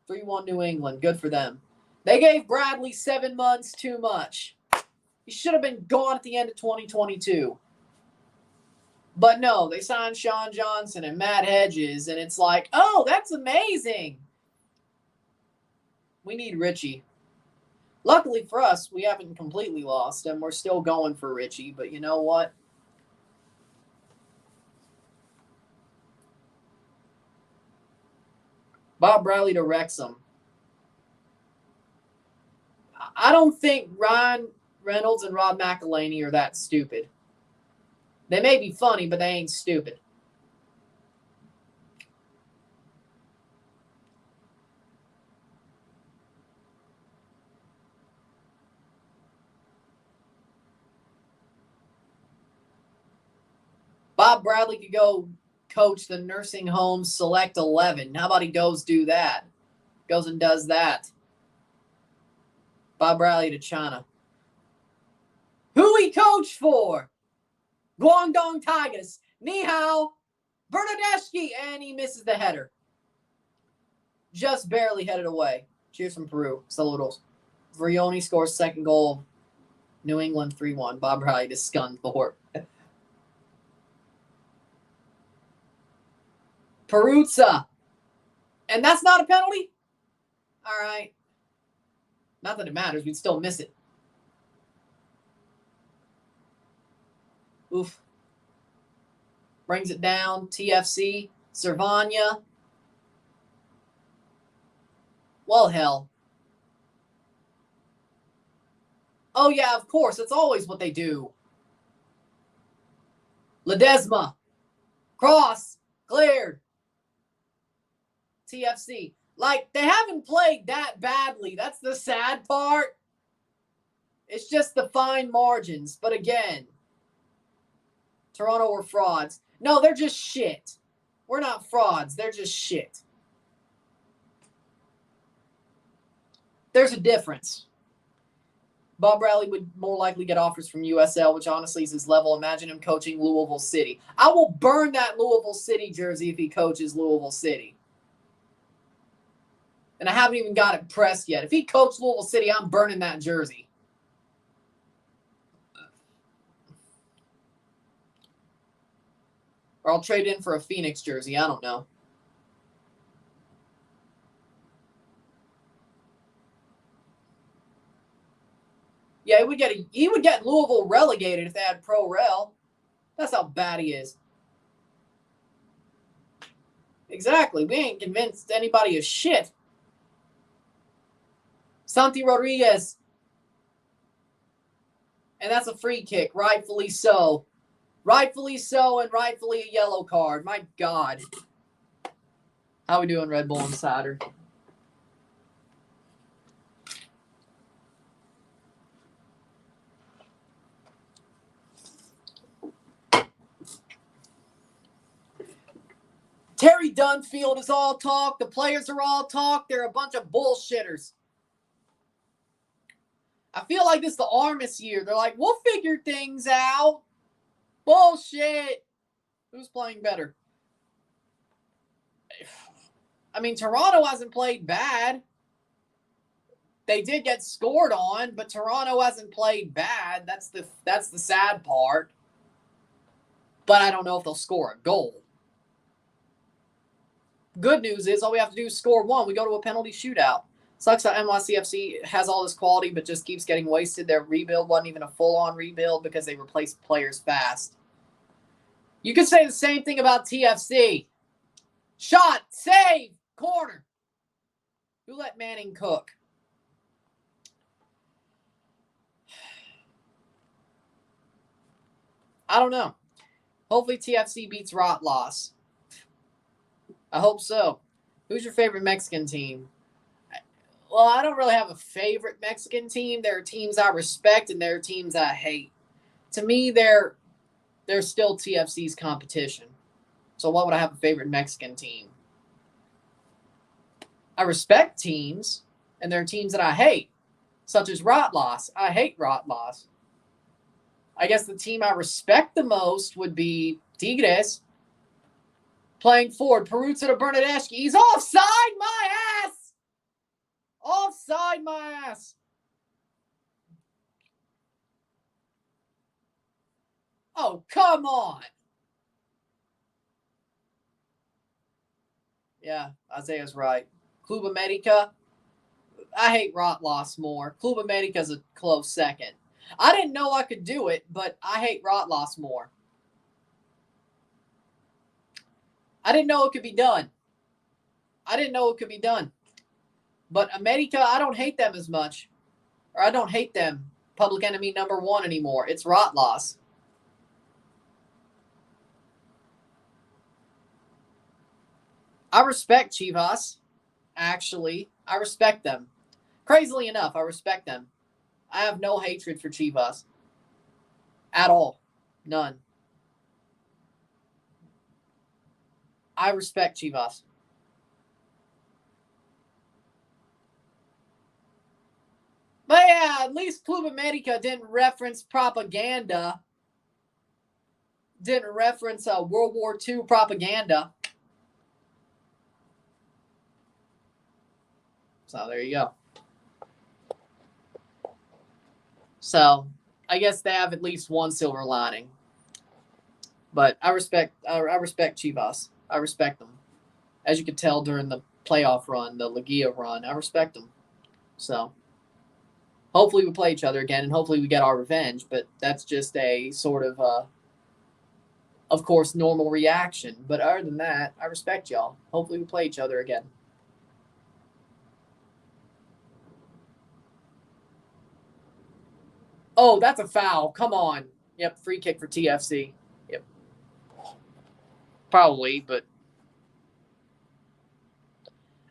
3-1 New England. Good for them. They gave Bradley 7 months too much. He should have been gone at the end of 2022. But no, they signed Sean Johnson and Matt Hedges, and it's like, oh, that's amazing. We need Richie. Luckily for us, we haven't completely lost, and we're still going for Richie. But you know what? Bob Bradley to Wrexham. I don't think Ryan Reynolds and Rob McElhaney are that stupid. They may be funny, but they ain't stupid. Bob Bradley could go coach the nursing home select 11. How about he goes do that? Goes and does that. Bob Bradley to China. Who he coached for? Guangdong Tigers. Ni hao. Bernadeschi. And he misses the header. Just barely headed away. Cheers from Peru. Saludos. Vrioni scores second goal. New England 3-1. Bob Bradley to Scunthorpe. Peruzza. And that's not a penalty? All right. Not that it matters. We'd still miss it. Oof. Brings it down. TFC. Cervania. Well, hell. Oh, yeah, of course. That's always what they do. Ledesma. Cross. Cleared. TFC. Like, they haven't played that badly. That's the sad part. It's just the fine margins. But again, Toronto were frauds. No, they're just shit. We're not frauds. They're just shit. There's a difference. Bob Bradley would more likely get offers from USL, which honestly is his level. Imagine him coaching Louisville City. I will burn that Louisville City jersey if he coaches Louisville City. And I haven't even got it pressed yet. If he coached Louisville City, I'm burning that jersey. Or I'll trade in for a Phoenix jersey. I don't know. Yeah, he would get Louisville relegated if they had pro rel. That's how bad he is. Exactly. We ain't convinced anybody of shit. Santi Rodriguez. And that's a free kick, rightfully so. Rightfully so, and rightfully a yellow card. My God. How we doing, Red Bull Insider? Terry Dunfield is all talk. The players are all talk. They're a bunch of bullshitters. I feel like this is the Armis year. They're like, we'll figure things out. Bullshit. Who's playing better? I mean, Toronto hasn't played bad. They did get scored on, but Toronto hasn't played bad. That's the sad part. But I don't know if they'll score a goal. Good news is all we have to do is score one. We go to a penalty shootout. Sucks that NYCFC has all this quality but just keeps getting wasted. Their rebuild wasn't even a full-on rebuild because they replaced players fast. You could say the same thing about TFC. Shot, save, corner. Who let Manning cook? I don't know. Hopefully TFC beats Rotloss. I hope so. Who's your favorite Mexican team? Well, I don't really have a favorite Mexican team. There are teams I respect and there are teams I hate. To me, they're still TFC's competition. So why would I have a favorite Mexican team? I respect teams, and there are teams that I hate, such as Rotloss. I hate Rotloss. I guess the team I respect the most would be Tigres. Playing forward, Peruzza to Bernadeschi. He's offside my ass! Offside my ass. Oh, come on. Yeah, Isaiah's right. Club America. I hate Rotloss more. Club America's a close second. I didn't know I could do it, but I hate Rotloss more. I didn't know it could be done. But America, I don't hate them as much. Or I don't hate them public enemy number one anymore. It's Rotloss. I respect Chivas, actually. I respect them. Crazily enough, I respect them. I have no hatred for Chivas. At all. None. I respect Chivas. But yeah, at least Club America didn't reference propaganda. Didn't reference World War II propaganda. So there you go. So I guess they have at least one silver lining. But I respect Chivas. I respect them. As you could tell during the playoff run, the Liguilla run, I respect them. So hopefully we play each other again, and hopefully we get our revenge. But that's just a sort of course, normal reaction. But other than that, I respect y'all. Hopefully we play each other again. Oh, that's a foul. Come on. Yep, free kick for TFC. Yep. Probably, but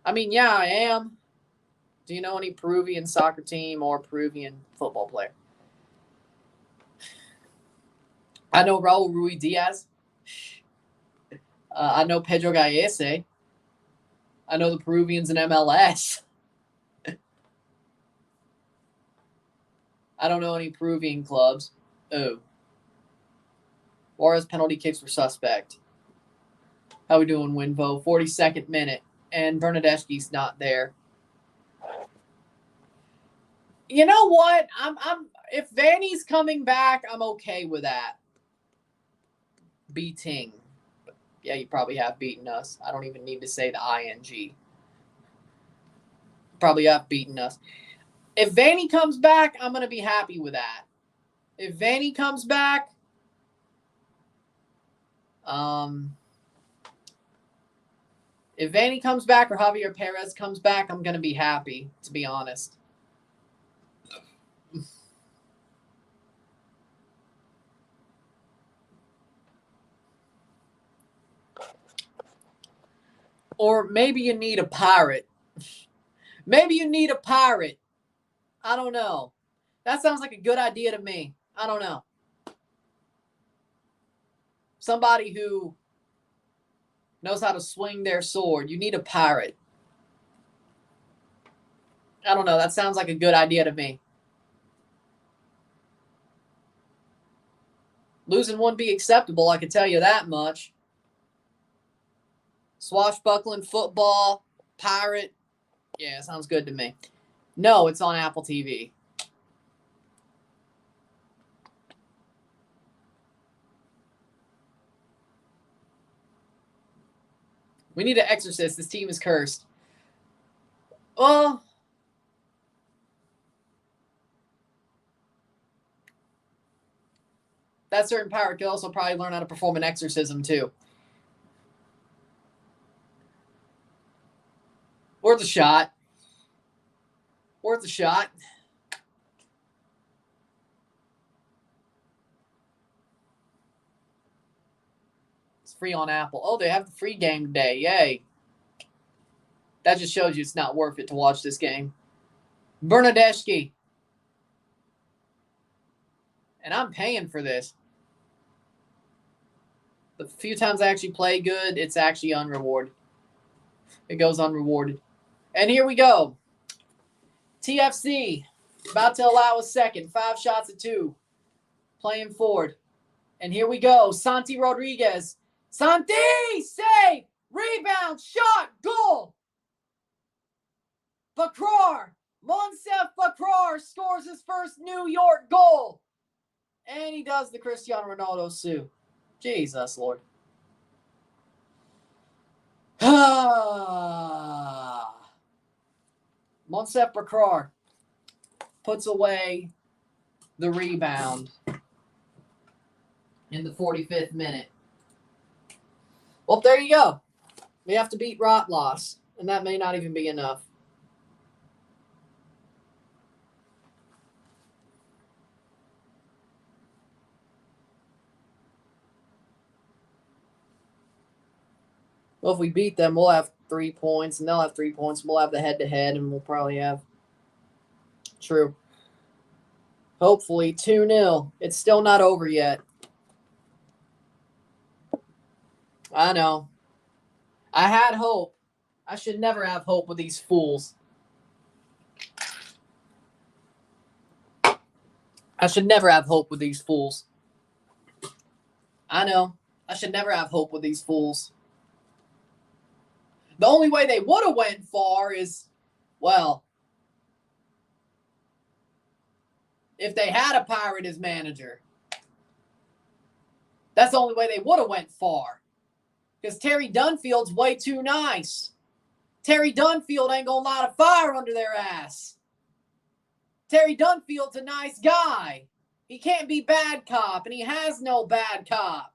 I mean, yeah, I am. Do you know any Peruvian soccer team or Peruvian football player? I know Raul Ruiz Diaz. I know Pedro Gallese. I know the Peruvians in MLS. I don't know any Peruvian clubs. Oh. Juarez penalty kicks were suspect. How we doing, Winvo? 42nd minute. And Bernadeschi's not there. You know what? I'm if Vanny's coming back, I'm okay with that. Beating. Yeah, you probably have beaten us. I don't even need to say the ing. Probably have beaten us. If Vanny comes back, I'm going to be happy with that. If Vanny comes back, if Vanny comes back or Javier Perez comes back, I'm going to be happy, to be honest. Or maybe you need a pirate. Maybe you need a pirate. I don't know. That sounds like a good idea to me. I don't know. Somebody who knows how to swing their sword. You need a pirate. I don't know. That sounds like a good idea to me. Losing wouldn't be acceptable, I can tell you that much. Swashbuckling football, pirate. Yeah, sounds good to me. No, it's on Apple TV. We need an exorcist. This team is cursed. Well, that certain pirate could also probably learn how to perform an exorcism too. Worth a shot. Worth a shot. It's free on Apple. Oh, they have the free game today. Yay. That just shows you it's not worth it to watch this game. Bernadeschi. And I'm paying for this. The few times I actually play good, it's actually unrewarded. It goes unrewarded. And here we go. TFC about to allow a second. 5 shots at 2. Playing forward. And here we go. Santi Rodriguez. Santi! Save! Rebound! Shot! Goal! Bakrar! Monsef Bakrar scores his first New York goal. And he does the Cristiano Ronaldo Sue. Jesus, Lord. Monsef Bakrar puts away the rebound in the 45th minute. Well, there you go. We have to beat Rotloss, and that may not even be enough. Well, if we beat them, we'll have 3 points, and they'll have 3 points. We'll have the head-to-head, and we'll probably have... True. Hopefully, 2-0. It's still not over yet. I know. I had hope. I should never have hope with these fools. I should never have hope with these fools. I know. I should never have hope with these fools. The only way they would have went far is, well, if they had a Pirate as manager. That's the only way they would have went far. Because Terry Dunfield's way too nice. Terry Dunfield ain't gonna light a fire under their ass. Terry Dunfield's a nice guy. He can't be bad cop, and he has no bad cop.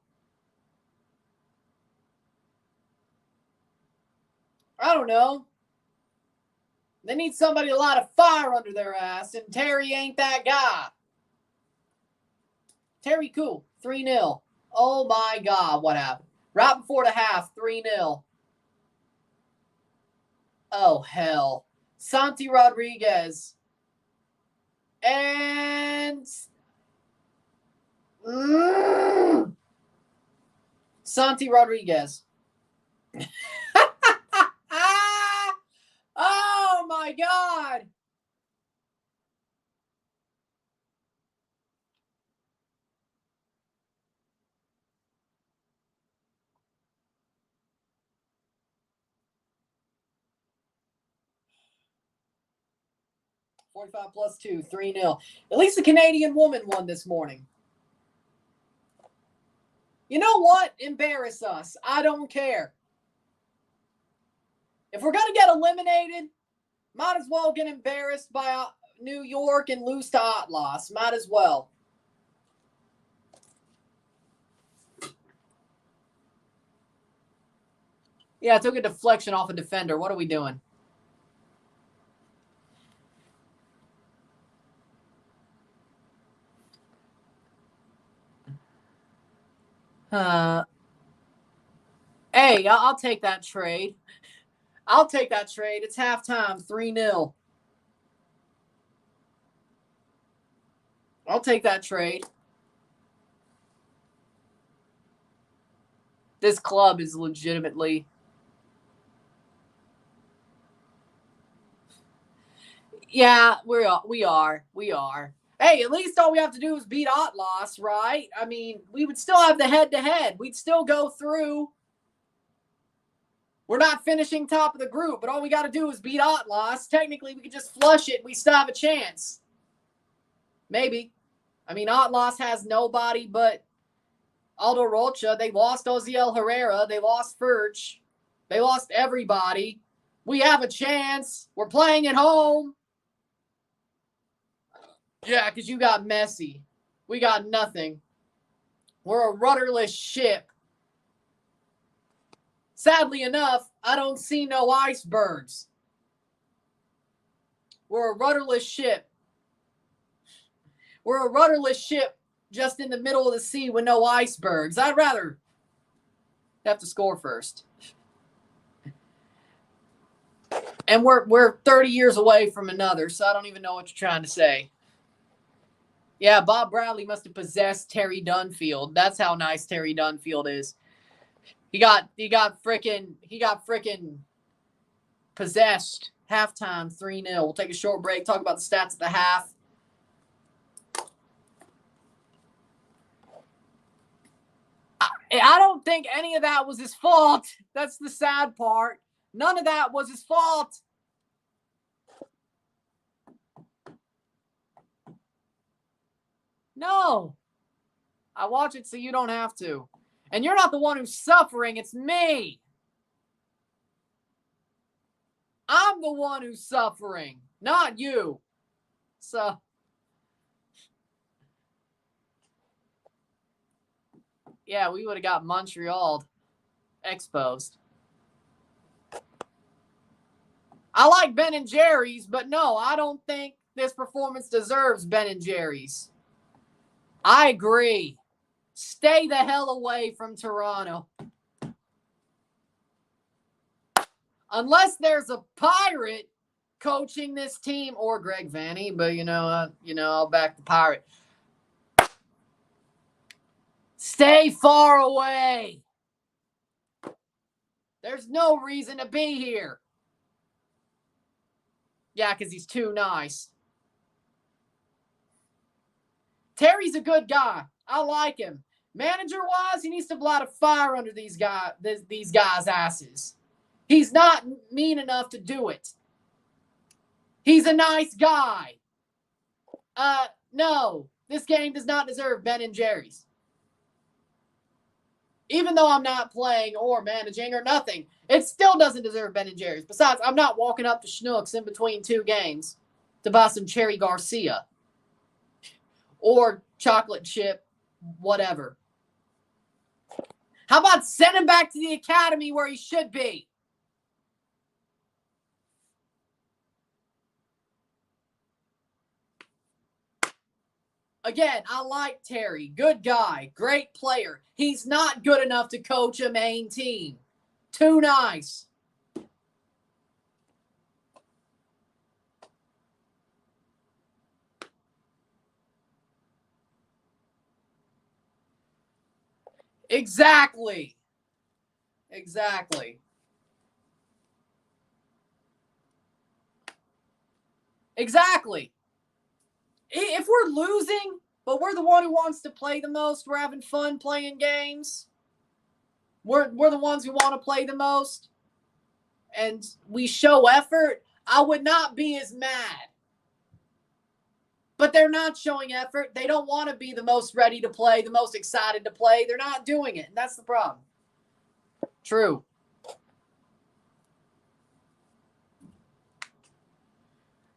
I don't know. They need somebody to light a fire under their ass, and Terry ain't that guy. Terry cool. 3-0. Oh, my God, what happened? Right before the half, 3-0. Oh, hell. Santi Rodriguez. And... Santi Rodriguez. Oh, my God. +45 +2, 3-0. At least the Canadian woman won this morning. You know what? Embarrass us. I don't care. If we're going to get eliminated, might as well get embarrassed by New York and lose to Atlas. Might as well. Yeah, I took a deflection off a defender. What are we doing? Hey, I'll take that trade. I'll take that trade. It's halftime, 3-0. I'll take that trade. This club is legitimately... Yeah, we are. Hey, at least all we have to do is beat Atlas, right? I mean, we would still have the head-to-head. We'd still go through. We're not finishing top of the group, but all we got to do is beat Atlas. Technically, we could just flush it. We still have a chance. Maybe. I mean, Atlas has nobody but Aldo Rocha. They lost Oziel Herrera. They lost Furch. They lost everybody. We have a chance. We're playing at home. Yeah, because you got Messi. We got nothing. We're a rudderless ship. Sadly enough, I don't see no icebergs. We're a rudderless ship. We're a rudderless ship just in the middle of the sea with no icebergs. I'd rather have to score first. And we're 30 years away from another, so I don't even know what you're trying to say. Yeah, Bob Bradley must have possessed Terry Dunfield. That's how nice Terry Dunfield is. He got freaking possessed. Halftime, 3-0. We'll take a short break, talk about the stats at the half. I don't think any of that was his fault. That's the sad part. None of that was his fault. No. I watch it so you don't have to. And you're not the one who's suffering. It's me. I'm the one who's suffering, not you. So, yeah, we would have got Montreal exposed. I like Ben and Jerry's, but no, I don't think this performance deserves Ben and Jerry's. I agree. Stay the hell away from Toronto. Unless there's a pirate coaching this team or Greg Vanny, but I'll back the pirate. Stay far away. There's no reason to be here. Yeah, because he's too nice. Terry's a good guy. I like him. Manager-wise, he needs to light a fire under these guys' asses. He's not mean enough to do it. He's a nice guy. No, this game does not deserve Ben and Jerry's. Even though I'm not playing or managing or nothing, it still doesn't deserve Ben and Jerry's. Besides, I'm not walking up to Schnucks in between two games to buy some Cherry Garcia or chocolate chip, whatever. How about send him back to the academy where he should be? Again, I like Terry. Good guy. Great player. He's not good enough to coach a main team. Too nice. Exactly. Exactly. Exactly. If we're losing, but we're the one who wants to play the most, we're having fun playing games. We're the ones who want to play the most, and we show effort, I would not be as mad. But they're not showing effort. They don't want to be the most ready to play, the most excited to play. They're not doing it, and that's the problem. True.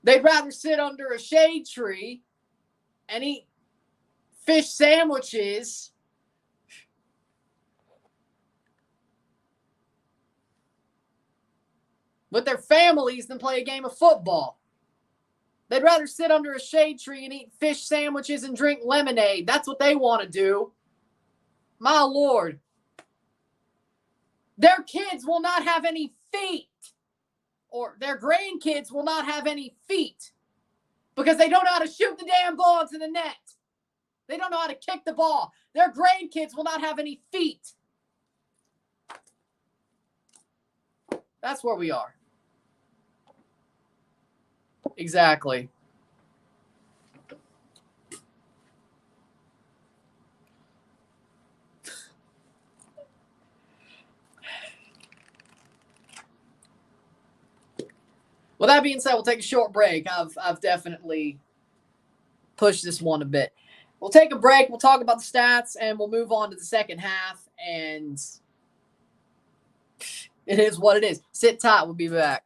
They'd rather sit under a shade tree and eat fish sandwiches with their families than play a game of football. They'd rather sit under a shade tree and eat fish sandwiches and drink lemonade. That's what they want to do. My Lord. Their kids will not have any feet. Or their grandkids will not have any feet. Because they don't know how to shoot the damn ball into the net. They don't know how to kick the ball. Their grandkids will not have any feet. That's where we are. Exactly. Well, that being said, we'll take a short break. I've definitely pushed this one a bit. We'll take a break. We'll talk about the stats, and we'll move on to the second half. And it is what it is. Sit tight. We'll be back.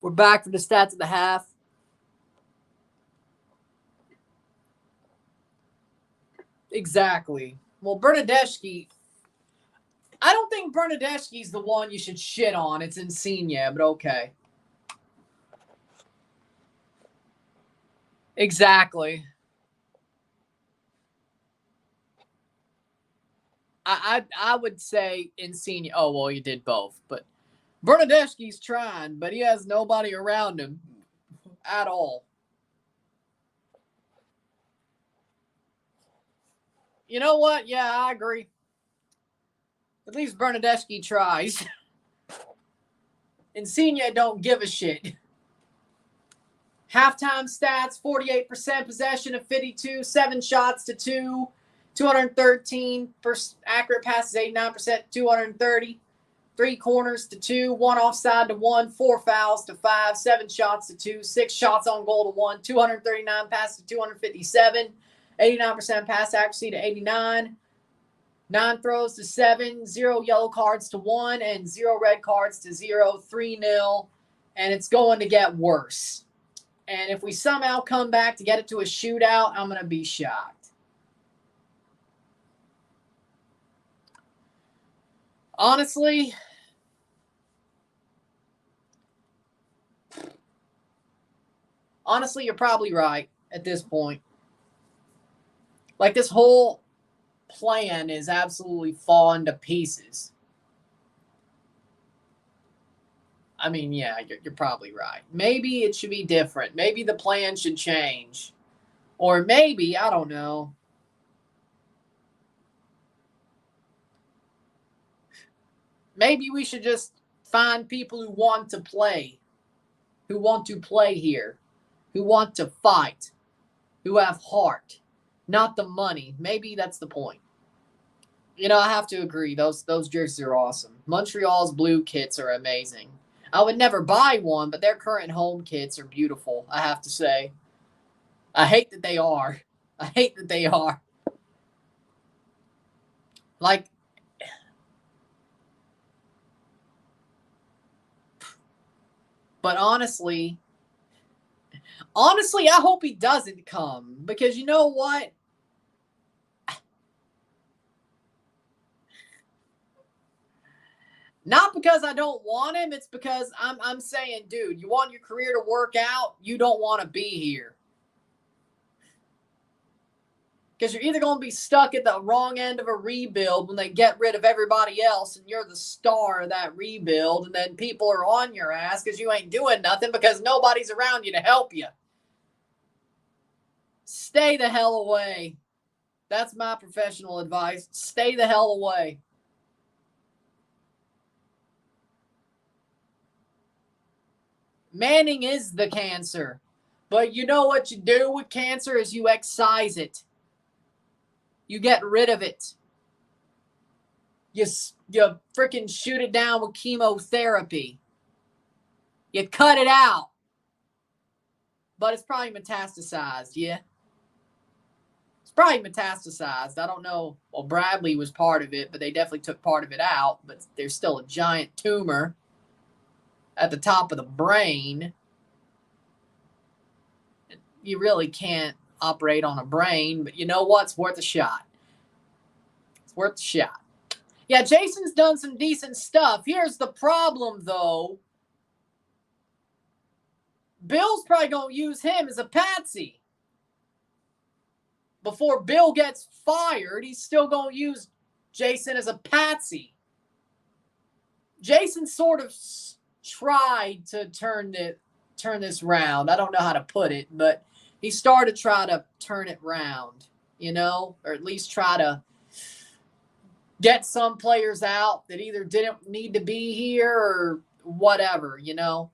We're back for the stats of the half. Exactly. Well, Bernadeschi, I don't think Bernadeschi's the one you should shit on. It's Insigne, but okay. Exactly. I would say Insigne. Oh, well, you did both. But Bernadeschi's trying, but he has nobody around him at all. You know what? Yeah, I agree. At least Bernadeschi tries. Insigne don't give a shit. Halftime stats, 48% possession of 52, 7 shots to 2, 213 accurate passes, 89%, 230, 3 corners to 2, 1 offside to 1, 4 fouls to 5, 7 shots to 2, 6 shots on goal to 1, 239 passes to 257, 89% pass accuracy to 89, 9 throws to 7, 0 yellow cards to 1, and 0 red cards to 0, 3-0, and it's going to get worse. And if we somehow come back to get it to a shootout, I'm going to be shocked. Honestly, you're probably right at this point. Like, this whole plan is absolutely falling to pieces. I mean, yeah, you're probably right. Maybe it should be different. Maybe the plan should change. Or maybe, I don't know. Maybe we should just find people who want to play here, who want to fight, who have heart, not the money. Maybe that's the point. You know, I have to agree. Those jerseys are awesome. Montreal's blue kits are amazing. I would never buy one, but their current home kits are beautiful, I have to say. I hate that they are. Like, but honestly, I hope he doesn't come, because you know what? Not because I don't want him, it's because I'm saying, dude, you want your career to work out, you don't want to be here. Because you're either going to be stuck at the wrong end of a rebuild when they get rid of everybody else and you're the star of that rebuild, and then people are on your ass because you ain't doing nothing because nobody's around you to help you. Stay the hell away. That's my professional advice. Stay the hell away. Manning is the cancer. But you know what you do with cancer is you excise it. You get rid of it. You freaking shoot it down with chemotherapy. You cut it out. But it's probably metastasized, yeah? It's probably metastasized. I don't know. Well, Bradley was part of it, but they definitely took part of it out. But there's still a giant tumor at the top of the brain. You really can't operate on a brain, but you know what? It's worth a shot. It's worth a shot. Yeah, Jason's done some decent stuff. Here's the problem, though. Bill's probably going to use him as a patsy. Before Bill gets fired, he's still going to use Jason as a patsy. Jason sort of tried to turn this round. I don't know how to put it, but he started to try to turn it round, you know, or at least try to get some players out that either didn't need to be here or whatever, you know.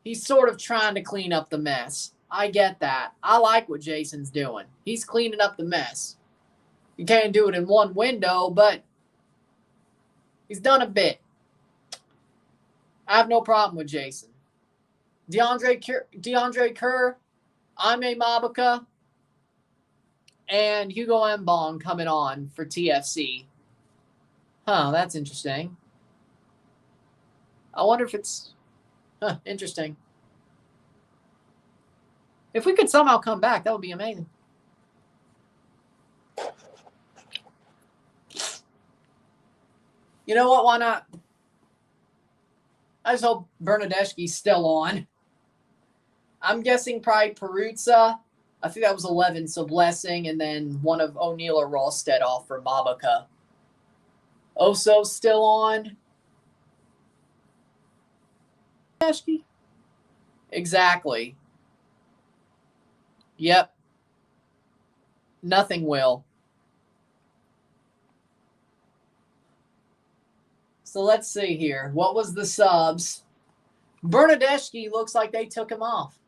He's sort of trying to clean up the mess. I get that. I like what Jason's doing. He's cleaning up the mess. You can't do it in one window, but he's done a bit. I have no problem with Jason. DeAndre Kerr, Ime Mabuka, and Hugo Mbong coming on for TFC. Huh, that's interesting. I wonder if it's Huh, interesting. If we could somehow come back, that would be amazing. You know what? Why not? I just hope Bernadeschi's still on. I'm guessing probably Peruzza. I think that was 11, so Blessing, and then one of O'Neill or Ralstead off for Babaka. Oso still on. Bernadeschi? Exactly. Yep. Nothing will. So let's see here. What was the subs? Bernadeschi looks like they took him off.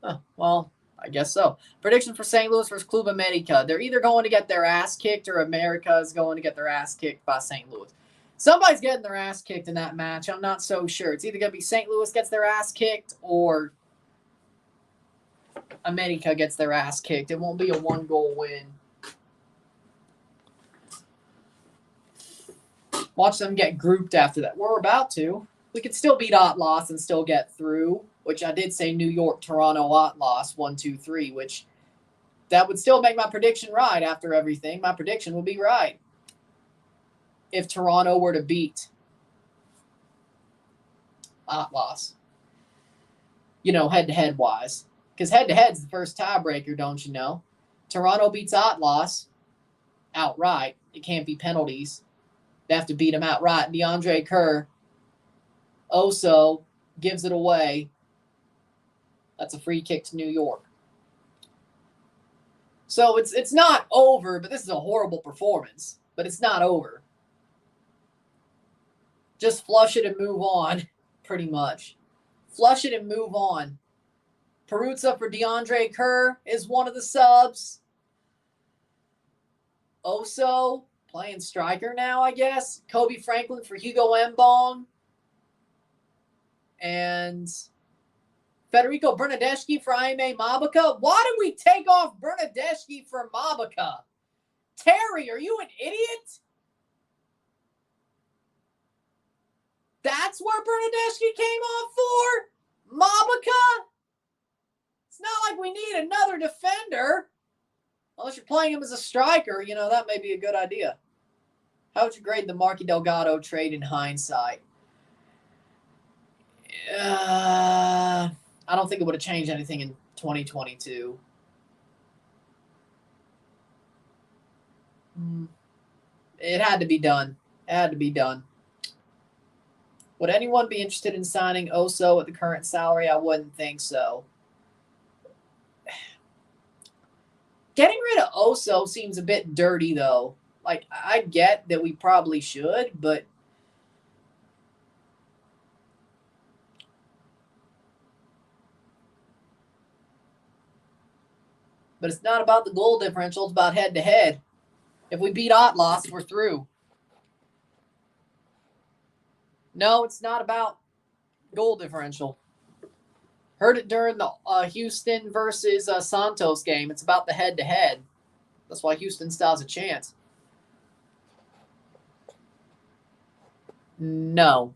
Huh, well, I guess so. Prediction for St. Louis versus Club America. They're either going to get their ass kicked or America is going to get their ass kicked by St. Louis. Somebody's getting their ass kicked in that match. I'm not so sure. It's either going to be St. Louis gets their ass kicked or America gets their ass kicked. It won't be a 1-goal win. Watch them get grouped after that. We're about to. We could still beat Atlas and still get through, which I did say New York, Toronto, Atlas, 1, 2, 3, which that would still make my prediction right after everything. My prediction would be right if Toronto were to beat Atlas. You know, head-to-head wise. Because head-to-head's the first tiebreaker, don't you know? Toronto beats Atlas outright. It can't be penalties. They have to beat him outright. DeAndre Kerr, Oso gives it away. That's a free kick to New York. So it's not over, but this is a horrible performance. But it's not over. Just flush it and move on, pretty much. Flush it and move on. Peruzza for DeAndre Kerr is one of the subs. Oso playing striker now, I guess. Kobe Franklin for Hugo Mbong. And Federico Bernadeschi for Jaime Mabaka. Why did we take off Bernadeschi for Mabaka? Terry, are you an idiot? That's where Bernadeschi came off for? Mabaka? It's not like we need another defender. Unless you're playing him as a striker, you know, that may be a good idea. How would you grade the Marky Delgado trade in hindsight? I don't think it would have changed anything in 2022. It had to be done. It had to be done. Would anyone be interested in signing Oso at the current salary? I wouldn't think so. Getting rid of Oso seems a bit dirty, though. Like, I get that we probably should, but it's not about the goal differential. It's about head-to-head. If we beat Atlas, we're through. No, it's not about goal differential. Heard it during the Houston versus Santos game. It's about the head-to-head. That's why Houston still has a chance. No.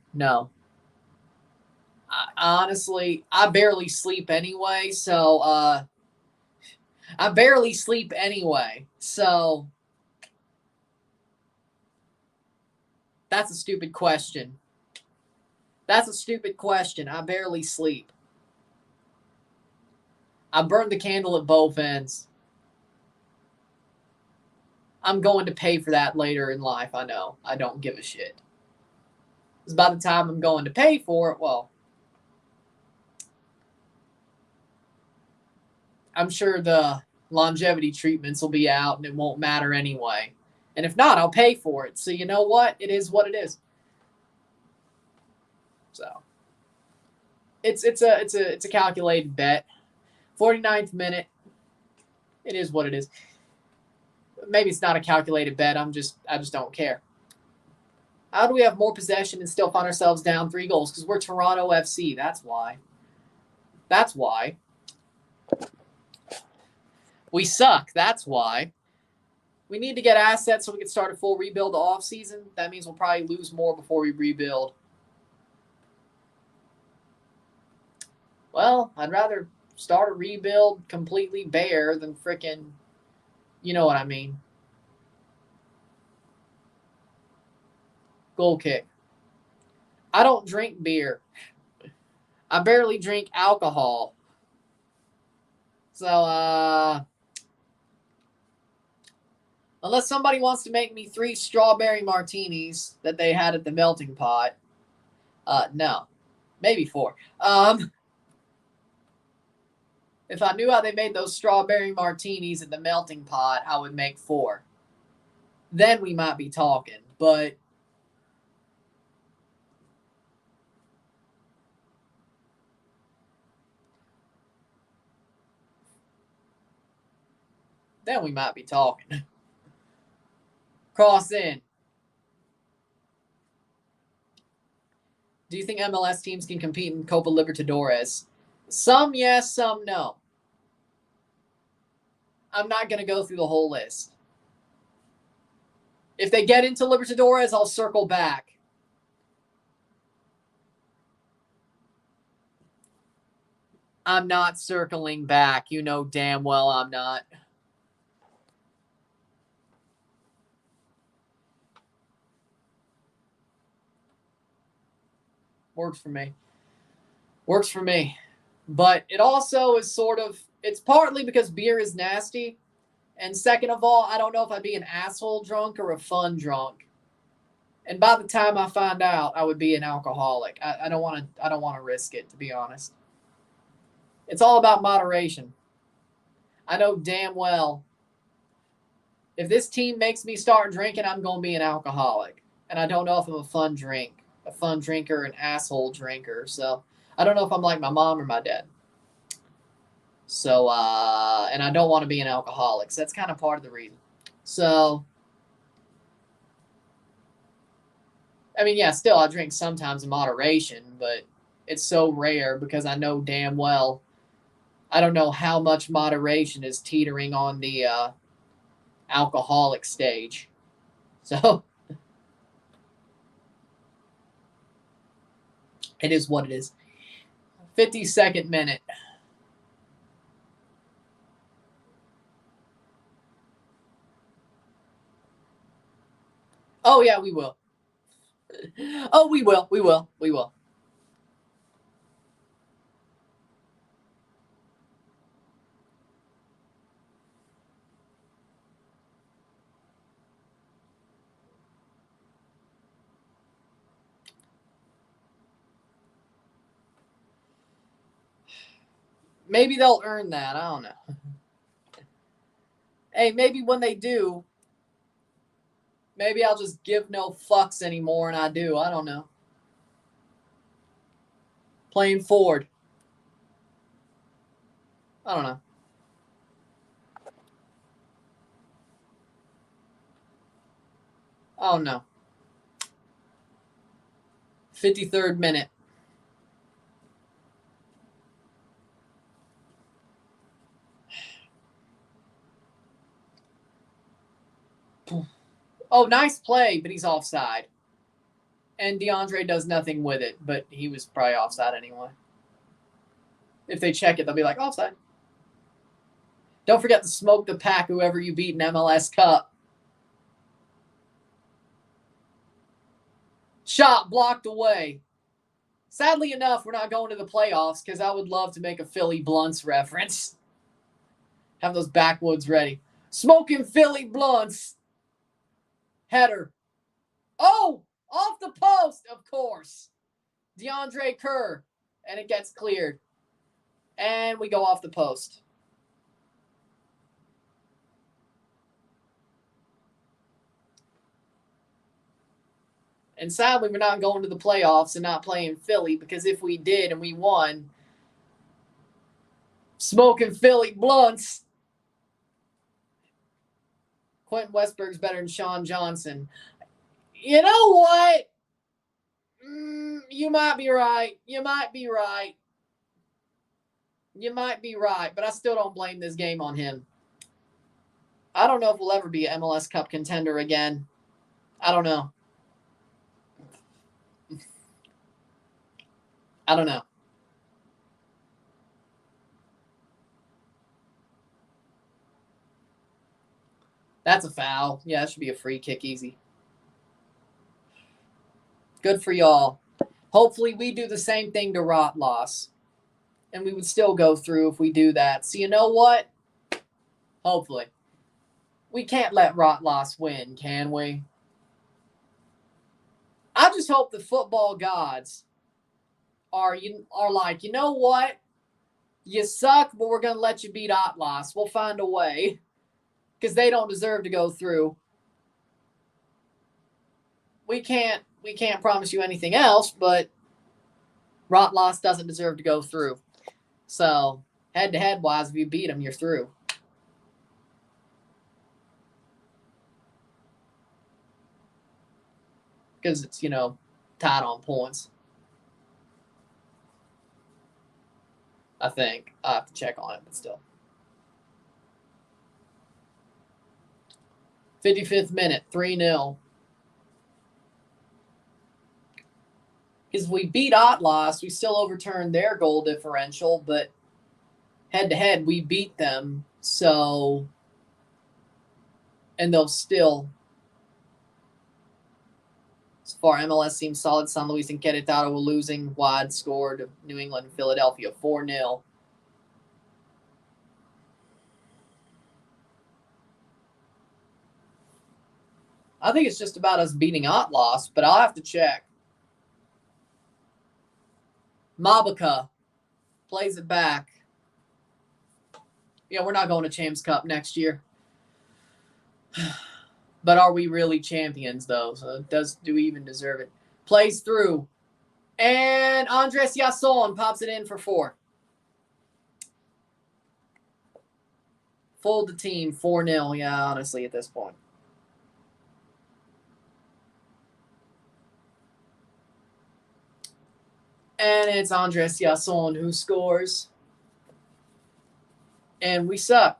Honestly, I barely sleep anyway, so that's a stupid question. I barely sleep. I burned the candle at both ends. I'm going to pay for that later in life, I know. I don't give a shit. Because by the time I'm going to pay for it, well, I'm sure the longevity treatments will be out and it won't matter anyway. And if not, I'll pay for it. So you know what? It is what it is. So it's a calculated bet. 49th minute. It is what it is. Maybe it's not a calculated bet. I just don't care. How do we have more possession and still find ourselves down 3 goals? Because we're Toronto FC. That's why. We suck. That's why. We need to get assets so we can start a full rebuild the offseason. That means we'll probably lose more before we rebuild. Well, I'd rather start a rebuild completely bare than frickin', you know what I mean. Goal kick. I don't drink beer. I barely drink alcohol. So, unless somebody wants to make me 3 strawberry martinis that they had at the melting pot, no. Maybe 4. If I knew how they made those strawberry martinis at the melting pot, I would make 4. Then we might be talking, but then we might be talking. Cross in. Do you think MLS teams can compete in Copa Libertadores? Some yes, some no. I'm not going to go through the whole list. If they get into Libertadores, I'll circle back. I'm not circling back. You know damn well I'm not. Works for me. Works for me. But it also is sort of, it's partly because beer is nasty. And second of all, I don't know if I'd be an asshole drunk or a fun drunk. And by the time I find out, I would be an alcoholic. I don't want to risk it, to be honest. It's all about moderation. I know damn well if this team makes me start drinking, I'm going to be an alcoholic. And I don't know if I'm a fun drinker, an asshole drinker. So I don't know if I'm like my mom or my dad. So, and I don't want to be an alcoholic. So that's kind of part of the reason. So, I mean, yeah, still I drink sometimes in moderation, but it's so rare because I know damn well I don't know how much moderation is teetering on the alcoholic stage. So it is what it is. 52nd minute. Oh, yeah, we will. Oh, we will. We will. We will. Maybe they'll earn that. I don't know. Hey, maybe when they do, maybe I'll just give no fucks anymore and I do. I don't know. Playing forward. I don't know. Oh, no. 53rd minute. Oh, nice play, but he's offside. And DeAndre does nothing with it, but he was probably offside anyway. If they check it, they'll be like, offside. Don't forget to smoke the pack whoever you beat in MLS Cup. Shot blocked away. Sadly enough, we're not going to the playoffs because I would love to make a Philly Blunts reference. Have those backwoods ready. Smoking Philly Blunts. Header. Oh, off the post, of course. DeAndre Kerr. And it gets cleared. And we go off the post. And sadly, we're not going to the playoffs and not playing Philly because if we did and we won, smoking Philly Blunts. Quentin Westberg's better than Sean Johnson. You know what? You might be right. You might be right. You might be right, but I still don't blame this game on him. I don't know if we'll ever be an MLS Cup contender again. I don't know. I don't know. That's a foul. Yeah, that should be a free kick easy. Good for y'all. Hopefully we do the same thing to Rotloss. And we would still go through if we do that. So you know what? Hopefully. We can't let Rotloss win, can we? I just hope the football gods are like, you know what? You suck, but we're going to let you beat Atlas. We'll find a way. Because they don't deserve to go through. We can't promise you anything else, but Rotloss doesn't deserve to go through. So, head-to-head wise, if you beat them, you're through. Because it's, tied on points. I think. I have to check on it, but still. 55th minute, 3-0. Because we beat Atlas, we still overturned their goal differential, but head-to-head, we beat them. So, and they'll still, so far, MLS seems solid. San Luis and Querétaro were losing. Wide score to New England and Philadelphia, 4-0. I think it's just about us beating Atlas, but I'll have to check. Mabica plays it back. Yeah, we're not going to Champs Cup next year. But are we really champions, though? So do we even deserve it? Plays through. And Andres Yason pops it in for 4. Fold the team, 4-0. Yeah, honestly, at this point. And it's Andres Yason who scores. And we suck.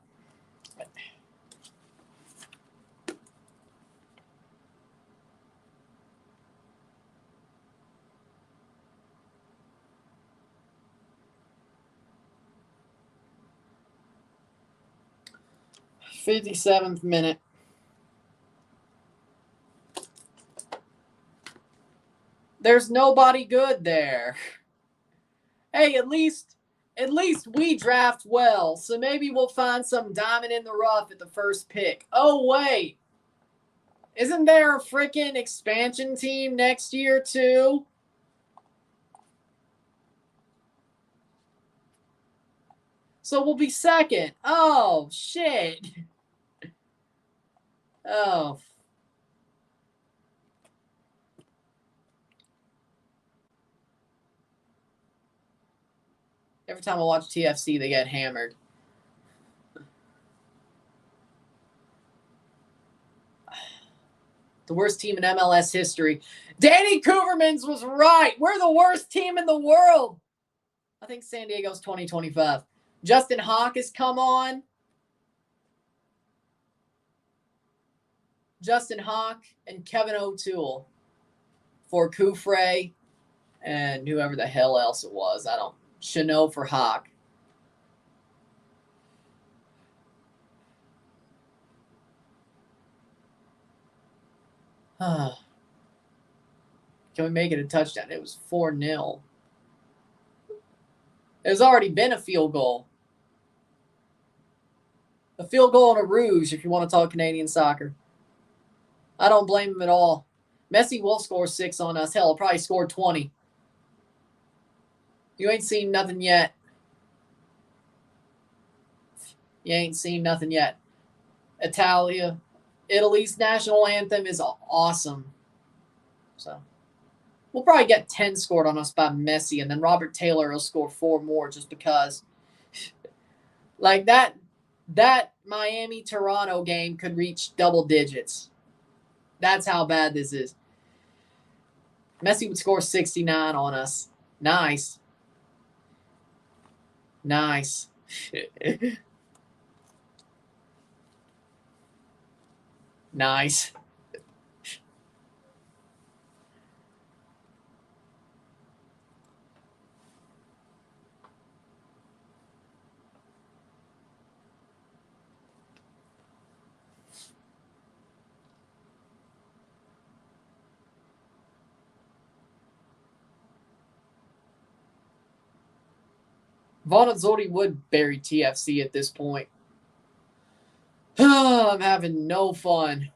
'57th minute. There's nobody good there. Hey, at least we draft well, so maybe we'll find some diamond in the rough at the first pick. Oh, wait. Isn't there a freaking expansion team next year, too? So we'll be second. Oh, shit. Oh. Every time I watch TFC, they get hammered. The worst team in MLS history. Danny Coovermans was right. We're the worst team in the world. I think San Diego's 2025. Justin Hawk has come on. Justin Hawk and Kevin O'Toole for Kufre and whoever the hell else it was. Chanel for Hawk. Can we make it a touchdown? It was 4-0. There's already been a field goal. A field goal and a rouge, if you want to talk Canadian soccer. I don't blame him at all. Messi will score 6 on us. Hell, he'll probably score 20. You ain't seen nothing yet. You ain't seen nothing yet. Italy's national anthem is awesome. So we'll probably get 10 scored on us by Messi, and then Robert Taylor will score 4 more just because. Like that Miami-Toronto game could reach double digits. That's how bad this is. Messi would score 69 on us. Nice. Nice. Nice. Vaughn Zodi would bury TFC at this point. I'm having no fun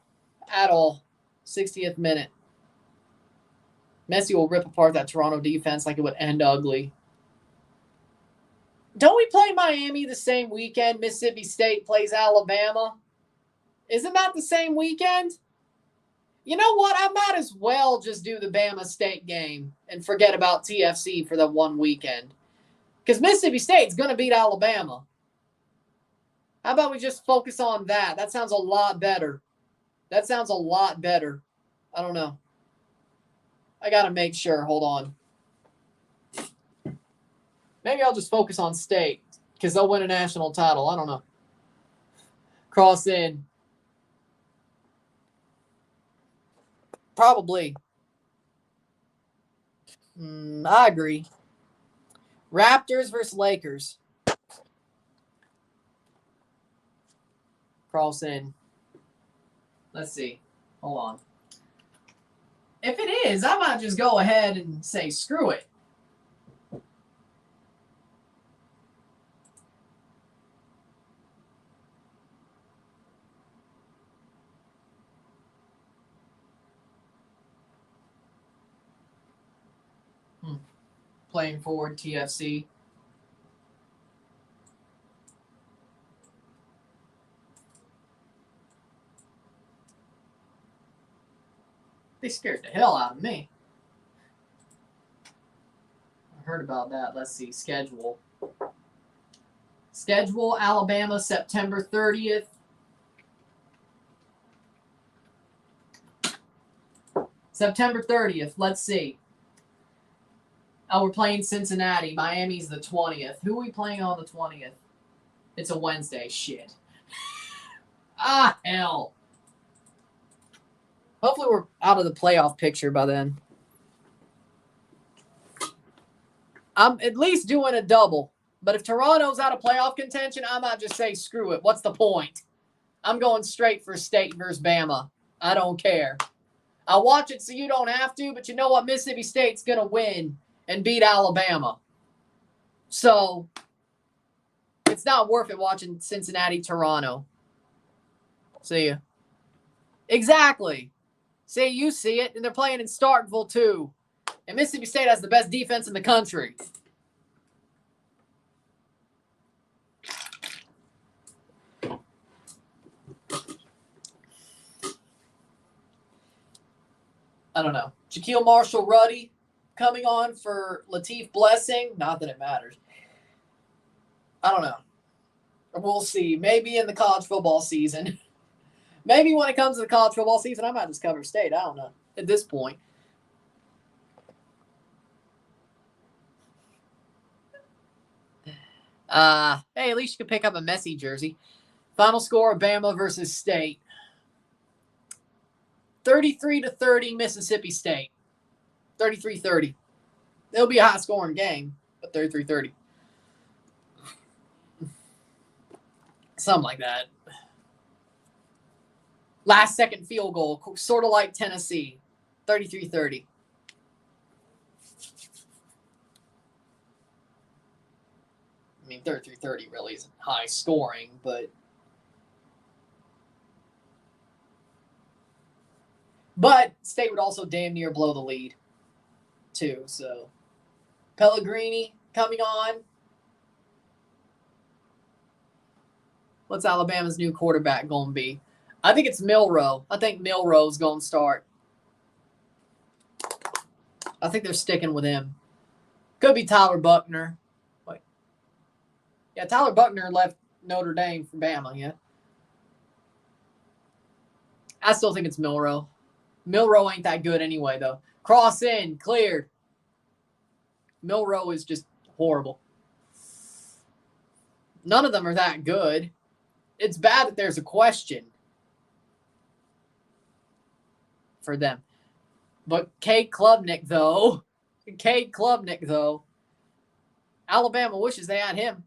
at all. 60th minute. Messi will rip apart that Toronto defense like it would end ugly. Don't we play Miami the same weekend Mississippi State plays Alabama? Isn't that the same weekend? You know what? I might as well just do the Bama State game and forget about TFC for the one weekend. Because Mississippi State's going to beat Alabama. How about we just focus on that? That sounds a lot better. I don't know. I got to make sure. Hold on. Maybe I'll just focus on State because they'll win a national title. I don't know. Cross in. Probably. I agree. Raptors versus Lakers. Cross in. Let's see. Hold on. If it is, I might just go ahead and say screw it. Playing forward TFC. They scared the hell out of me. I heard about that. Let's see. Schedule. Alabama, September 30th. September 30th. Let's see. Oh, we're playing Cincinnati. Miami's the 20th. Who are we playing on the 20th? It's a Wednesday. Shit. Hell. Hopefully we're out of the playoff picture by then. I'm at least doing a double. But if Toronto's out of playoff contention, I might just say, screw it. What's the point? I'm going straight for State versus Bama. I don't care. I'll watch it so you don't have to, but you know what? Mississippi State's going to win and beat Alabama. So it's not worth it watching Cincinnati-Toronto. See ya. Exactly. See, you see it, and they're playing in Starkville too. And Mississippi State has the best defense in the country. I don't know. Shaquille Marshall-Ruddy coming on for Latif Blessing. Not that it matters. I don't know. We'll see. Maybe in the college football season. Maybe when it comes to the college football season, I might just cover State. I don't know. At this point. Hey, at least you could pick up a Messi jersey. Final score, Bama versus State. 33-30 Mississippi State. 33-30. It'll be a high-scoring game, but 33-30. Something like that. Last-second field goal, sort of like Tennessee. 33-30. I mean, 33-30 really isn't high-scoring, but... But State would also damn near blow the lead, too. So, Pellegrini coming on. What's Alabama's new quarterback going to be? I think it's Milroe. I think Milroe's going to start. I think they're sticking with him. Could be Tyler Buckner. Wait. Yeah, Tyler Buckner left Notre Dame for Bama, yeah. I still think it's Milroe. Milroe ain't that good anyway, though. Cross in, cleared. Milroe is just horrible. None of them are that good. It's bad that there's a question for them. But Cade Klubnik, though. Alabama wishes they had him.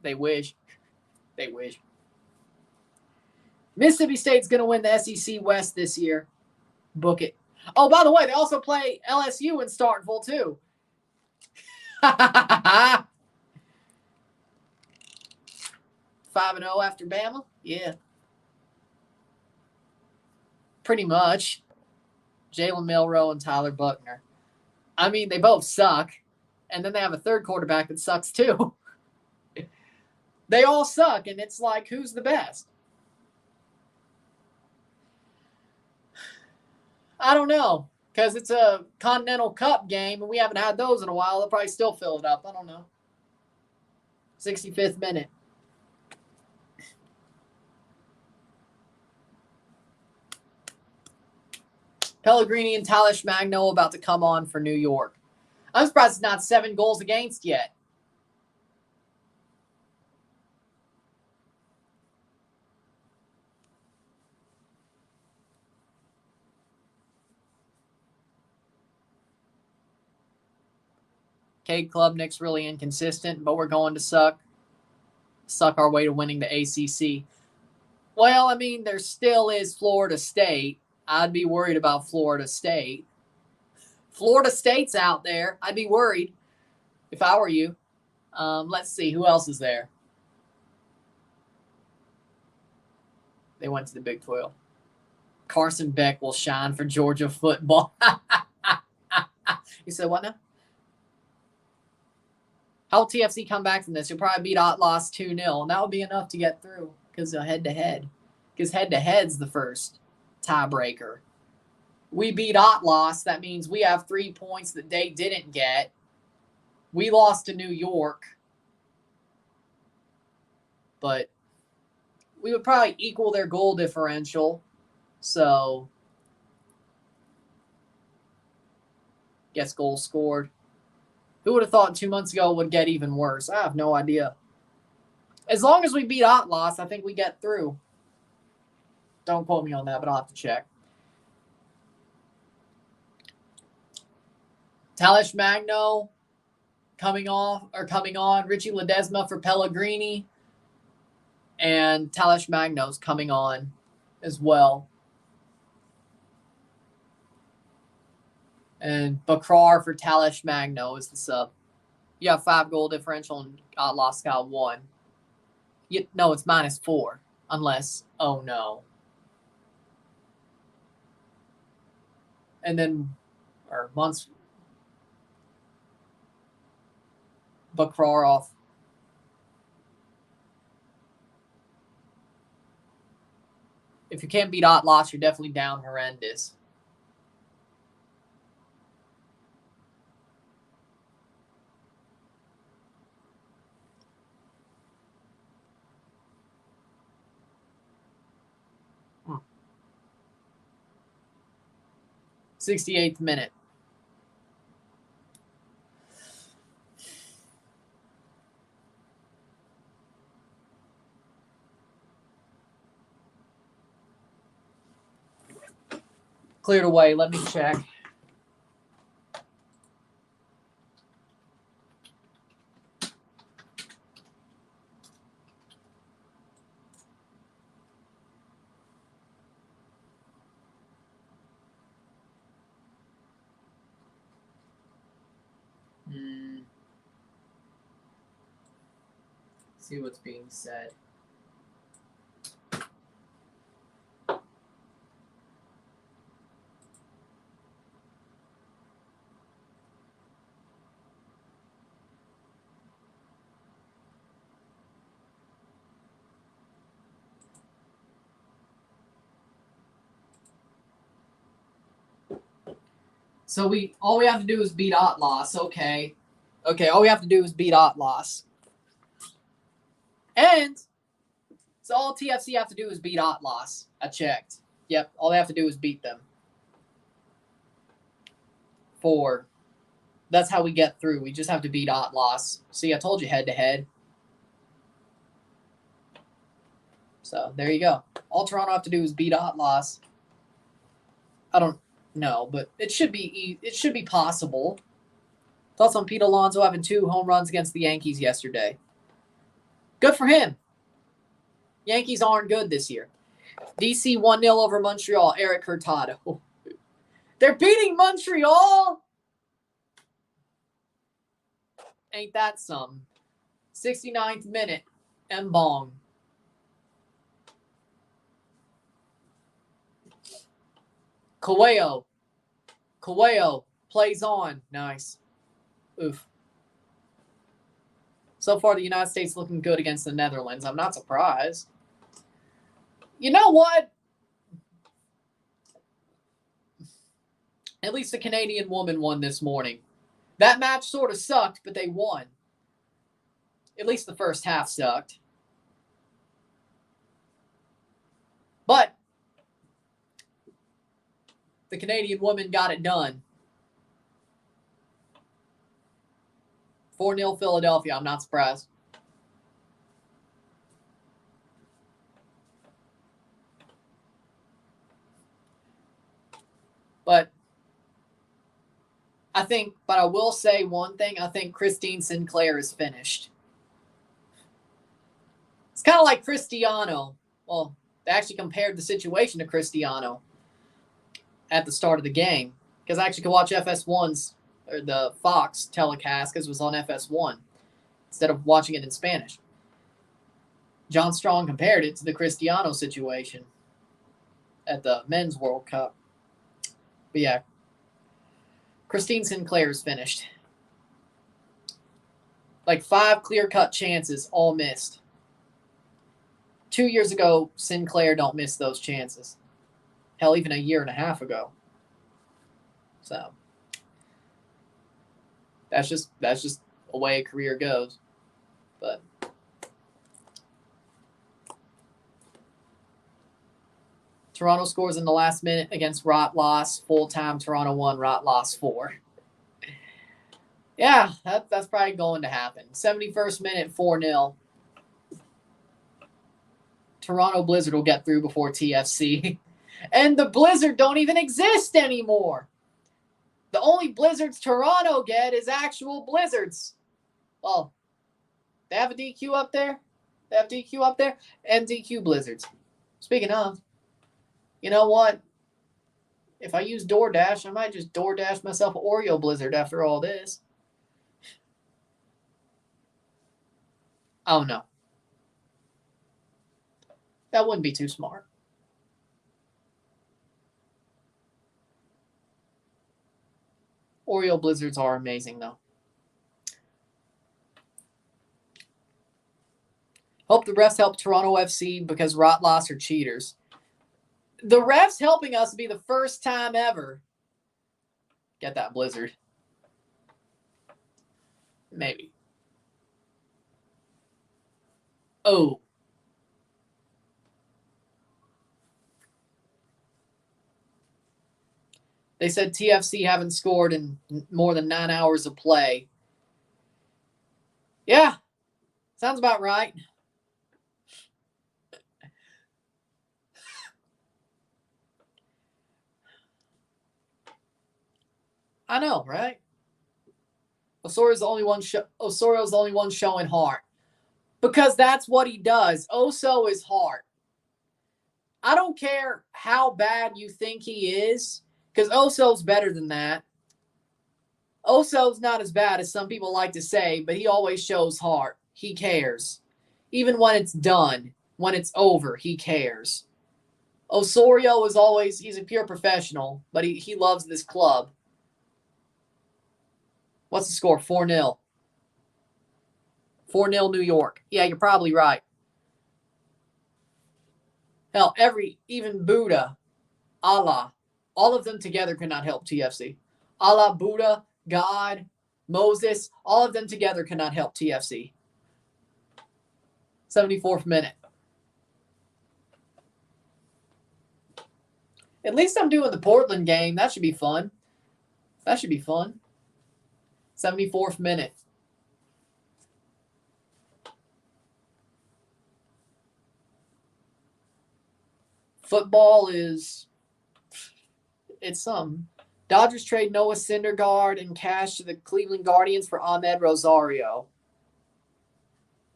They wish. Mississippi State's going to win the SEC West this year. Book it. Oh, by the way, they also play LSU in Starkville, too. 5-0 after Bama? Yeah. Pretty much. Jalen Milroe and Tyler Buckner. I mean, they both suck. And then they have a third quarterback that sucks, too. They all suck, and it's like, who's the best? I don't know, because it's a Continental Cup game, and we haven't had those in a while. They'll probably still fill it up. I don't know. 65th minute. Pellegrini and Talish Magno about to come on for New York. I'm surprised it's not 7 goals against yet. Cade Klubnik's really inconsistent, but we're going to suck our way to winning the ACC. Well, I mean, there still is Florida State. I'd be worried about Florida State. Florida State's out there. I'd be worried if I were you. Let's see. Who else is there? They went to the Big 12. Carson Beck will shine for Georgia football. You said what now? How will TFC come back from this? You'll probably beat Atlas 2-0, and that would be enough to get through because of head-to-head. Because head-to-head's the first tiebreaker. We beat Atlas. That means we have 3 points that they didn't get. We lost to New York. But we would probably equal their goal differential. So, guess goals scored. Who would have thought 2 months ago it would get even worse? I have no idea. As long as we beat Atlas, I think we get through. Don't quote me on that, but I'll have to check. Talish Magno coming on. Richie Ledesma for Pellegrini. And Talish Magno's coming on as well. And Bakrar for Talish Magno is the sub. You have 5 goal differential and Atlas got 1. No, it's -4. Unless, oh no. And then, or months. Bakrar off. If you can't beat Atlas, you're definitely down horrendous. Hmm. 68th minute. Cleared away. Let me check. See what's being said. So all we have to do is beat Atlas. Okay, all we have to do is beat Atlas. And so all TFC have to do is beat Atlas. I checked. Yep, all they have to do is beat them. 4. That's how we get through. We just have to beat Atlas. See, I told you head-to-head. So there you go. All Toronto have to do is beat Atlas. I don't know, but it should be possible. Thoughts on Pete Alonso having 2 home runs against the Yankees yesterday? Good for him. Yankees aren't good this year. DC 1-0 over Montreal. Eric Hurtado. They're beating Montreal. Ain't that some? 69th minute. Mbong. Coelho plays on. Nice. Oof. So far, the United States looking good against the Netherlands. I'm not surprised. You know what? At least the Canadian woman won this morning. That match sort of sucked, but they won. At least the first half sucked. But the Canadian woman got it done. 4-0 Philadelphia. I'm not surprised. But I will say one thing. I think Christine Sinclair is finished. It's kind of like Cristiano. Well, they actually compared the situation to Cristiano at the start of the game. Because I actually could watch FS1's or the Fox telecast because it was on FS1 instead of watching it in Spanish. John Strong compared it to the Cristiano situation at the Men's World Cup. But yeah, Christine Sinclair's finished. Like 5 clear-cut chances, all missed. 2 years ago, Sinclair don't miss those chances. Hell, even a year and a half ago. So that's just a way a career goes. But Toronto scores in the last minute against Rot-Loss. Full-time, Toronto 1, Rot-Loss 4. Yeah, that's probably going to happen. 71st minute, 4-0. Toronto Blizzard will get through before TFC. And the Blizzard don't even exist anymore. The only Blizzards Toronto get is actual Blizzards. Well, they have a DQ up there. And DQ Blizzards. Speaking of, you know what? If I use DoorDash, I might just DoorDash myself an Oreo Blizzard after all this. Oh, no. That wouldn't be too smart. Oreo Blizzards are amazing, though. Hope the refs help Toronto FC because Rot-Loss are cheaters. The refs helping us be the first time ever. Get that Blizzard. Maybe. Oh. They said TFC haven't scored in more than 9 hours of play. Yeah. Sounds about right. I know, right? Osorio's the only one showing heart. Because that's what he does. Oso is heart. I don't care how bad you think he is, because Oso's better than that. Oso's not as bad as some people like to say, but he always shows heart. He cares. Even when it's done, when it's over, he cares. Osorio is always, he's a pure professional, but he loves this club. What's the score? 4-0. 4-0 New York. Yeah, you're probably right. Hell, even Buddha, Allah, all of them together could not help TFC. Allah, Buddha, God, Moses, all of them together could not help TFC. 74th minute. At least I'm doing the Portland game. That should be fun. 74th minute. Football is, it's some. Dodgers trade Noah Syndergaard and cash to the Cleveland Guardians for Ahmed Rosario.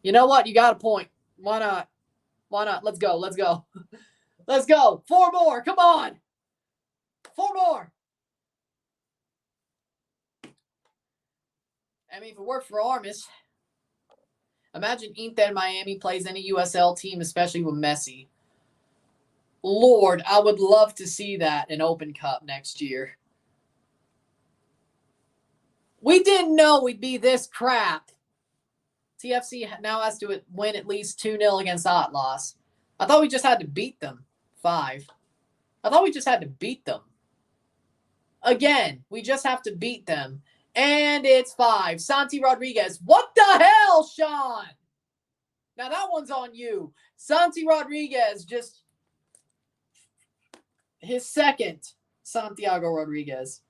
You know what? You got a point. Why not? Let's go. Let's go. 4 more. Come on. 4 more. I mean, if it worked for Armis, imagine Inter Miami plays any USL team, especially with Messi. Lord, I would love to see that in Open Cup next year. We didn't know we'd be this crap. TFC now has to win at least 2-0 against Atlas. I thought we just had to beat them. 5. I thought we just had to beat them. Again, we just have to beat them. And it's 5. Santi Rodriguez. What the hell, Sean? Now that one's on you. Santi Rodriguez just... his second. Santiago Rodriguez.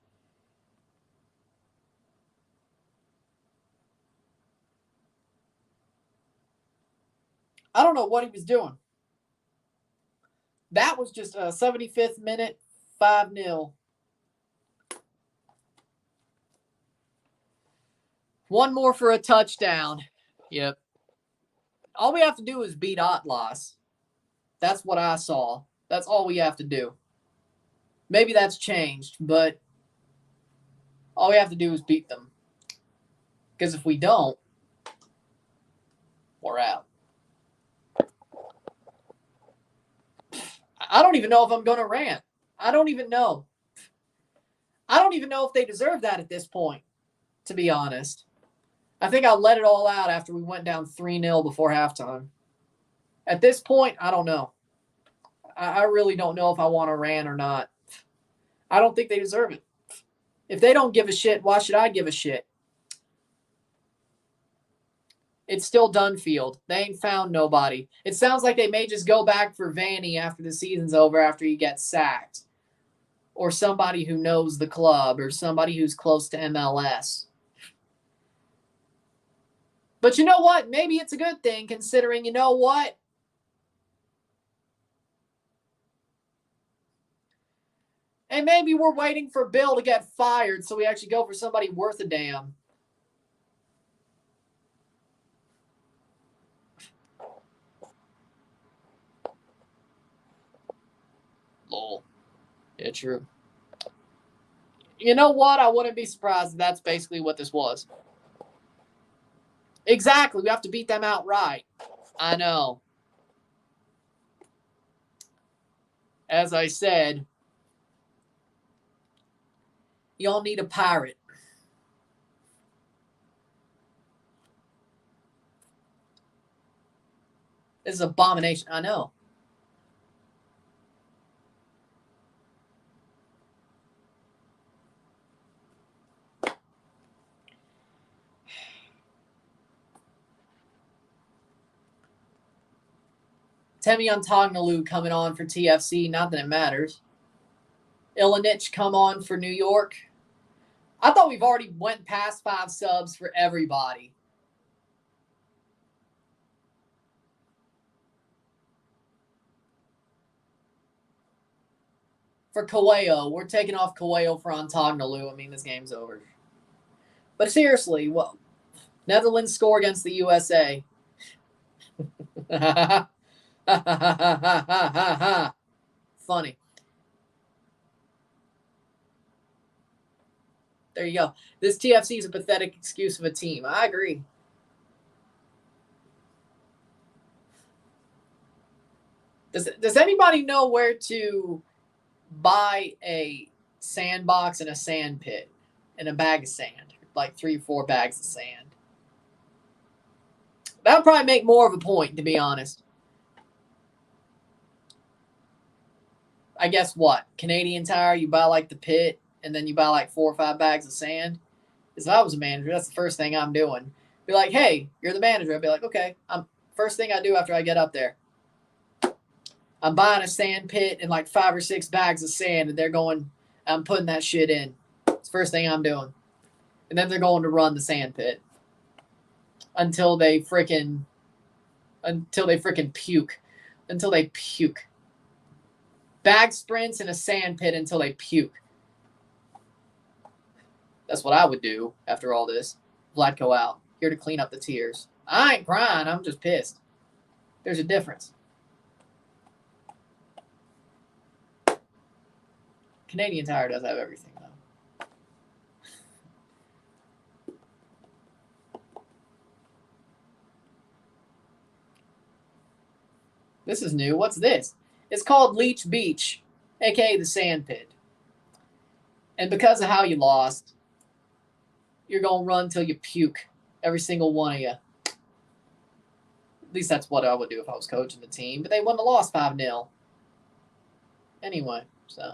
I don't know what he was doing. That was just a 75th minute, 5-0. One more for a touchdown. Yep. All we have to do is beat Atlas. That's what I saw. That's all we have to do. Maybe that's changed, but all we have to do is beat them. Because if we don't, we're out. I don't even know if I'm going to rant. I don't even know. I don't even know if they deserve that at this point, to be honest. I think I'll let it all out after we went down 3-0 before halftime. At this point, I don't know. I really don't know if I want to rant or not. I don't think they deserve it. If they don't give a shit, why should I give a shit? It's still Dunfield. They ain't found nobody. It sounds like they may just go back for Vanny after the season's over, after he gets sacked. Or somebody who knows the club, or somebody who's close to MLS. But you know what? Maybe it's a good thing, considering, you know what? And maybe we're waiting for Bill to get fired so we actually go for somebody worth a damn. Lol. Yeah, true. You know what? I wouldn't be surprised if that's basically what this was. Exactly. We have to beat them outright. I know. As I said, y'all need a pirate. This is an abomination. I know. Temi Antognalu coming on for TFC. Not that it matters. Ilinich come on for New York. I thought we've already went past 5 subs for everybody. For Coelho, we're taking off Coelho for Antognalu. I mean, this game's over. But seriously, well, Netherlands score against the USA. Funny. There you go. This TFC is a pathetic excuse of a team. I agree. Does anybody know where to buy a sandbox and a sand pit and a bag of sand? Like 3 or 4 bags of sand. That would probably make more of a point, to be honest. I guess what? Canadian Tire, you buy like the pit, and then you buy like 4 or 5 bags of sand. Because if I was a manager, that's the first thing I'm doing. Be like, hey, you're the manager. I'd be like, okay. First thing I do after I get up there, I'm buying a sand pit and like 5 or 6 bags of sand, and they're going, I'm putting that shit in. It's the first thing I'm doing. And then they're going to run the sand pit until they freaking puke. Until they puke. Bag sprints in a sand pit until they puke. That's what I would do after all this. Vlatko out. Here to clean up the tears. I ain't crying. I'm just pissed. There's a difference. Canadian Tire does have everything, though. This is new. What's this? It's called Leech Beach, a.k.a. the Sand Pit. And because of how you lost, you're going to run till you puke, every single one of you. At least that's what I would do if I was coaching the team. But they wouldn't have lost 5-0. Anyway, so.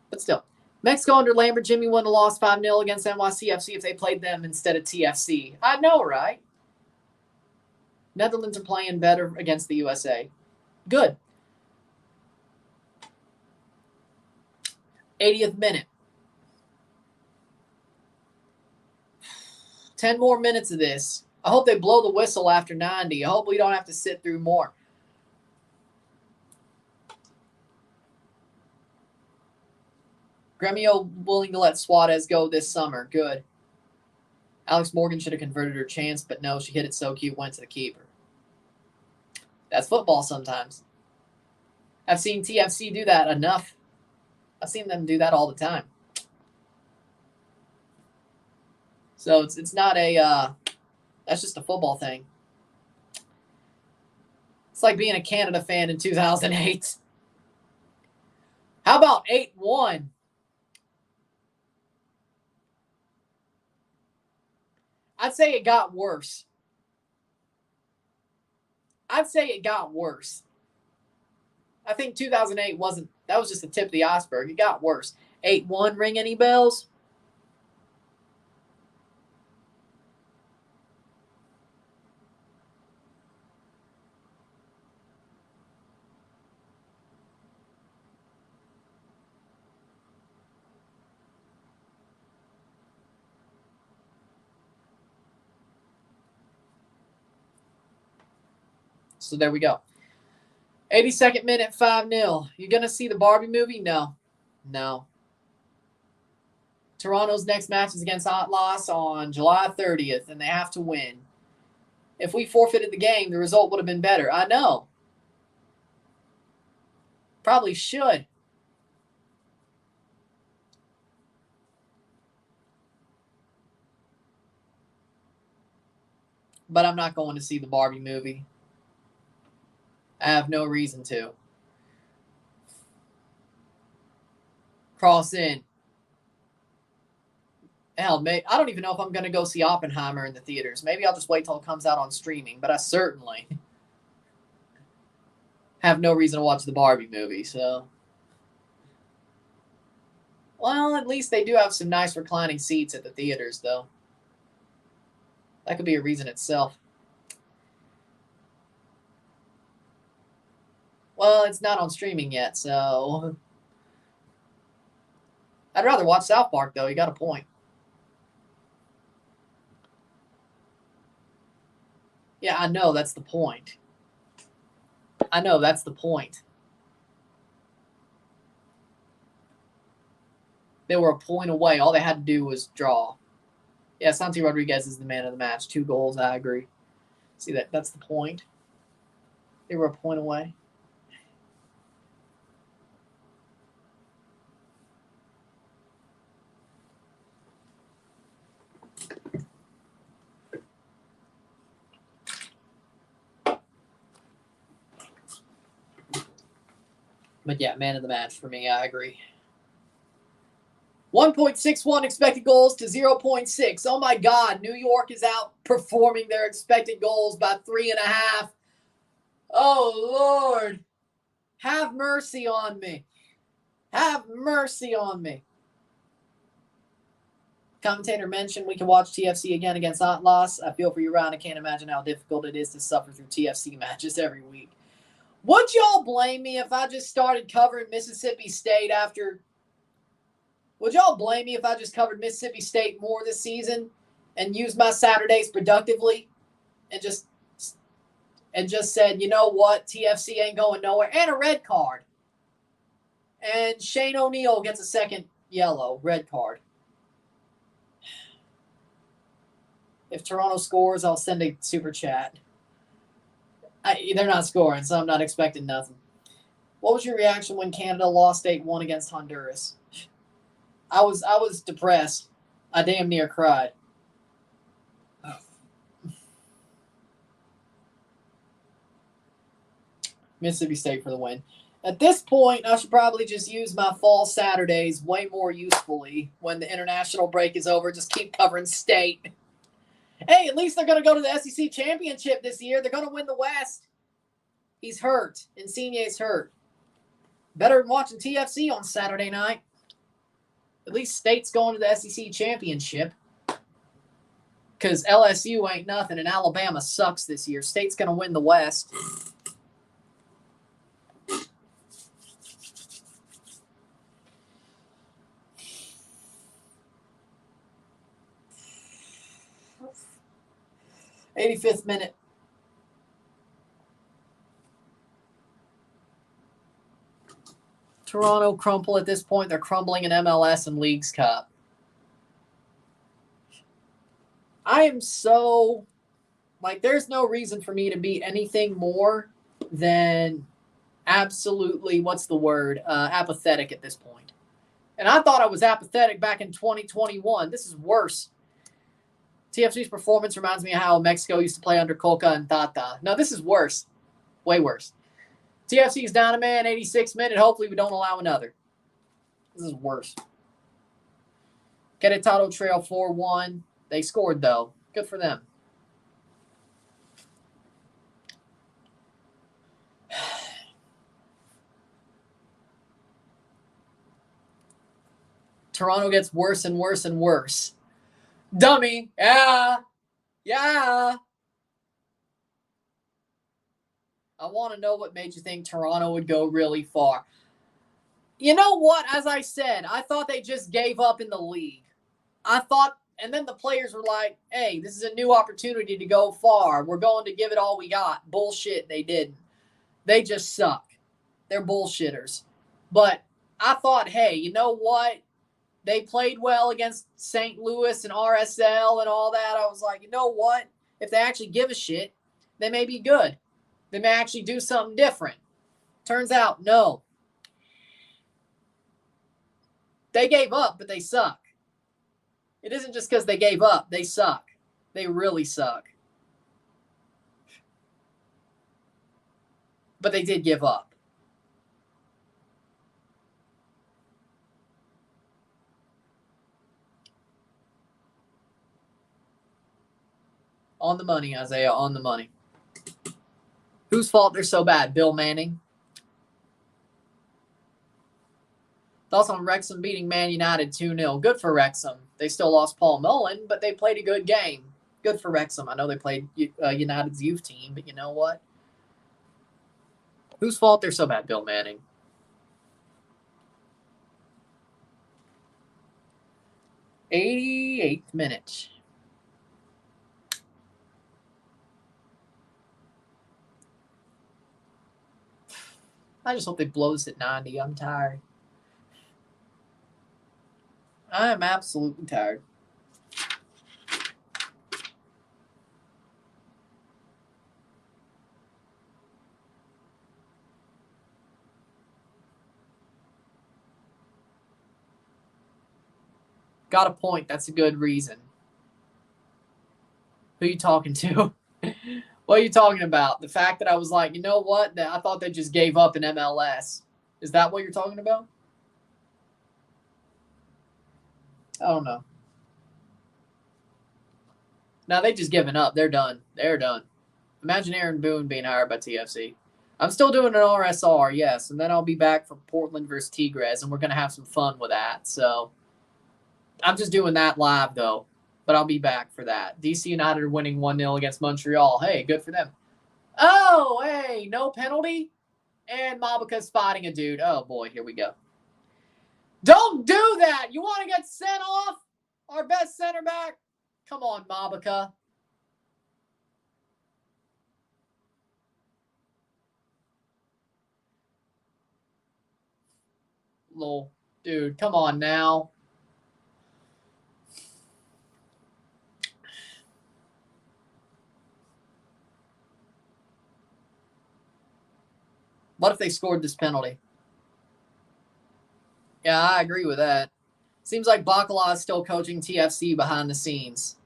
But still. Mexico under Lambert, Jimmy wouldn't have lost 5-0 against NYCFC if they played them instead of TFC. I know, right? Netherlands are playing better against the USA. Good. 80th minute. 10 more minutes of this. I hope they blow the whistle after 90. I hope we don't have to sit through more. Gremio willing to let Suarez go this summer. Good. Alex Morgan should have converted her chance, but no, she hit it so cute, went to the keeper. That's football sometimes. I've seen TFC do that enough. I've seen them do that all the time. So it's not a that's just a football thing. It's like being a Canada fan in 2008. How about 8-1? I'd say it got worse. I think 2008 wasn't, that was just the tip of the iceberg. It got worse. 8-1, ring any bells? So there we go. 82nd minute, 5-0. You're going to see the Barbie movie? No. Toronto's next match is against Atlas on July 30th, and they have to win. If we forfeited the game, the result would have been better. I know. Probably should. But I'm not going to see the Barbie movie. I have no reason to. Cross in. Hell, I don't even know if I'm going to go see Oppenheimer in the theaters. Maybe I'll just wait till it comes out on streaming. But I certainly have no reason to watch the Barbie movie. So, well, at least they do have some nice reclining seats at the theaters, though. That could be a reason itself. Well, it's not on streaming yet, so I'd rather watch South Park, though. You got a point. Yeah, I know. That's the point. They were a point away. All they had to do was draw. Yeah, Santi Rodriguez is the man of the match. 2 goals, I agree. See, that's the point. They were a point away. But yeah, man of the match for me, I agree. 1.61 expected goals to 0.6. Oh my God, New York is outperforming their expected goals by 3.5. Oh Lord, have mercy on me. Have mercy on me. Commentator mentioned we can watch TFC again against Atlas. I feel for you, Ryan. I can't imagine how difficult it is to suffer through TFC matches every week. Would y'all blame me if I just started covering Mississippi State after... Would y'all blame me if I just covered Mississippi State more this season and used my Saturdays productively and just said, you know what, TFC ain't going nowhere, and a red card. And Shane O'Neill gets a second yellow, red card. If Toronto scores, I'll send a super chat. They're not scoring, so I'm not expecting nothing. What was your reaction when Canada lost 8-1 against Honduras? I was depressed. I damn near cried. Mississippi State for the win. At this point, I should probably just use my fall Saturdays way more usefully when the international break is over. Just keep covering state. Hey, at least they're going to go to the SEC championship this year. They're going to win the West. He's hurt. Insigne's hurt. Better than watching TFC on Saturday night. At least State's going to the SEC championship. Because LSU ain't nothing and Alabama sucks this year. State's going to win the West. '85th minute. Toronto crumple at this point. They're crumbling in MLS and Leagues Cup. I am so, there's no reason for me to be anything more than absolutely, apathetic at this point. And I thought I was apathetic back in 2021. This is worse. TFC's performance reminds me of how Mexico used to play under Coca and Tata. No, this is worse. Way worse. TFC's down a man, 86th minute. Hopefully we don't allow another. This is worse. Querétaro trail 4-1. They scored, though. Good for them. Toronto gets worse and worse and worse. Dummy. Yeah. Yeah. I want to know what made you think Toronto would go really far. You know what? As I said, I thought they just gave up in the league. And then the players were like, hey, this is a new opportunity to go far. We're going to give it all we got. Bullshit, they didn't. They just suck. They're bullshitters. But I thought, hey, you know what? They played well against St. Louis and RSL and all that. I was like, you know what? If they actually give a shit, they may be good. They may actually do something different. Turns out, no. They gave up, but they suck. It isn't just because they gave up. They suck. They really suck. But they did give up. On the money, Isaiah, on the money. Whose fault they're so bad? Bill Manning? Thoughts on Wrexham beating Man United 2-0. Good for Wrexham. They still lost Paul Mullen, but they played a good game. Good for Wrexham. I know they played United's youth team, but you know what? Whose fault they're so bad? Bill Manning. '88th minute. I just hope they blow this at 90. I'm tired. I am absolutely tired. Got a point. That's a good reason. Who are you talking to? What are you talking about? The fact that I was like, you know what? I thought they just gave up in MLS. Is that what you're talking about? I don't know. Now they just given up. They're done. They're done. Imagine Aaron Boone being hired by TFC. I'm still doing an RSR, yes, and then I'll be back for Portland versus Tigres, and we're going to have some fun with that. So I'm just doing that live, though, but I'll be back for that. DC United are winning 1-0 against Montreal. Hey, good for them. Oh, hey, no penalty? And Mabaka's spotting a dude. Oh, boy, here we go. Don't do that. You want to get sent off? Our best center back? Come on, Mabaka. Lol. Dude, come on now. What if they scored this penalty? Yeah, I agree with that. Seems like Bacala is still coaching TFC behind the scenes.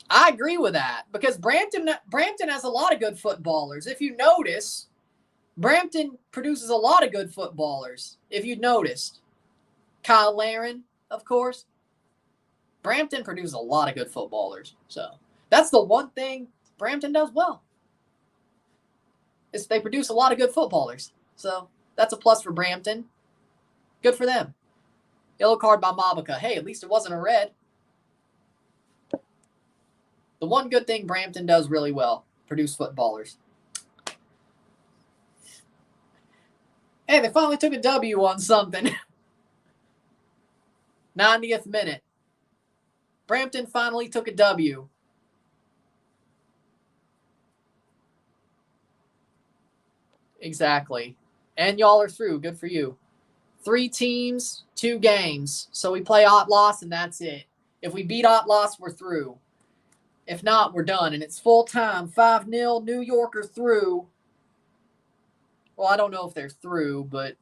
I agree with that because Brampton has a lot of good footballers. If you notice, Brampton produces a lot of good footballers, if you'd noticed. Kyle Laren, of course. Brampton produces a lot of good footballers. So that's the one thing Brampton does well. Is they produce a lot of good footballers. So that's a plus for Brampton. Good for them. Yellow card by Mabica. Hey, at least it wasn't a red. The one good thing Brampton does really well, produce footballers. Hey, they finally took a W on something. 90th minute. Brampton finally took a W. Exactly. And y'all are through. Good for you. 3 teams, 2 games. So we play Ottloss and that's it. If we beat Ottloss, we're through. If not, we're done. And it's full time. 5-0. New York are through. Well, I don't know if they're through, but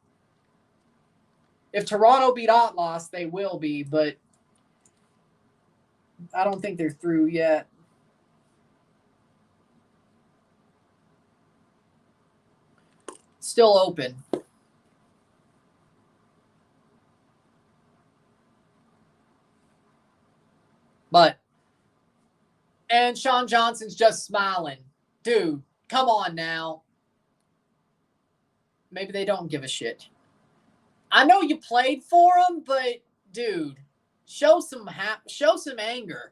if Toronto beat Ottloss, they will be. But I don't think they're through yet. Still open. But, and Sean Johnson's just smiling. Dude, come on now. Maybe they don't give a shit. I know you played for them, but dude, show some anger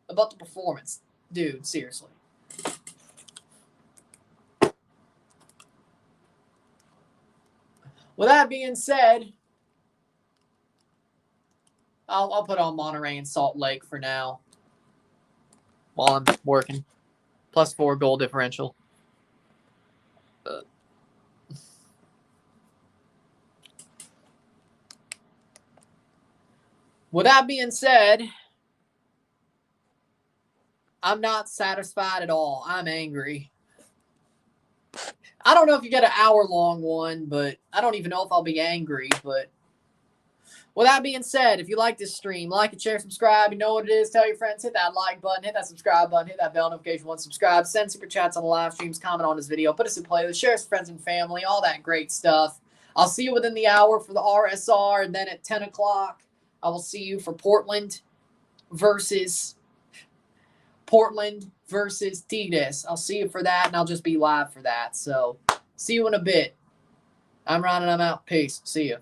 about the performance. Dude, seriously. With that being said, I'll put on Monterey and Salt Lake for now while I'm working. +4 goal differential. With that being said, I'm not satisfied at all. I'm angry. I don't know if you get an hour-long one, but I don't even know if I'll be angry. But with that being said, if you like this stream, like and share, subscribe. You know what it is. Tell your friends. Hit that like button. Hit that subscribe button. Hit that bell notification once subscribe. Send super chats on the live streams. Comment on this video. Put us in playlist. Share us with friends and family. All that great stuff. I'll see you within the hour for the RSR. And then at 10 o'clock, I will see you for Portland versus Tigres. I'll see you for that, and I'll just be live for that. So, see you in a bit. I'm Ron, and I'm out. Peace. See you.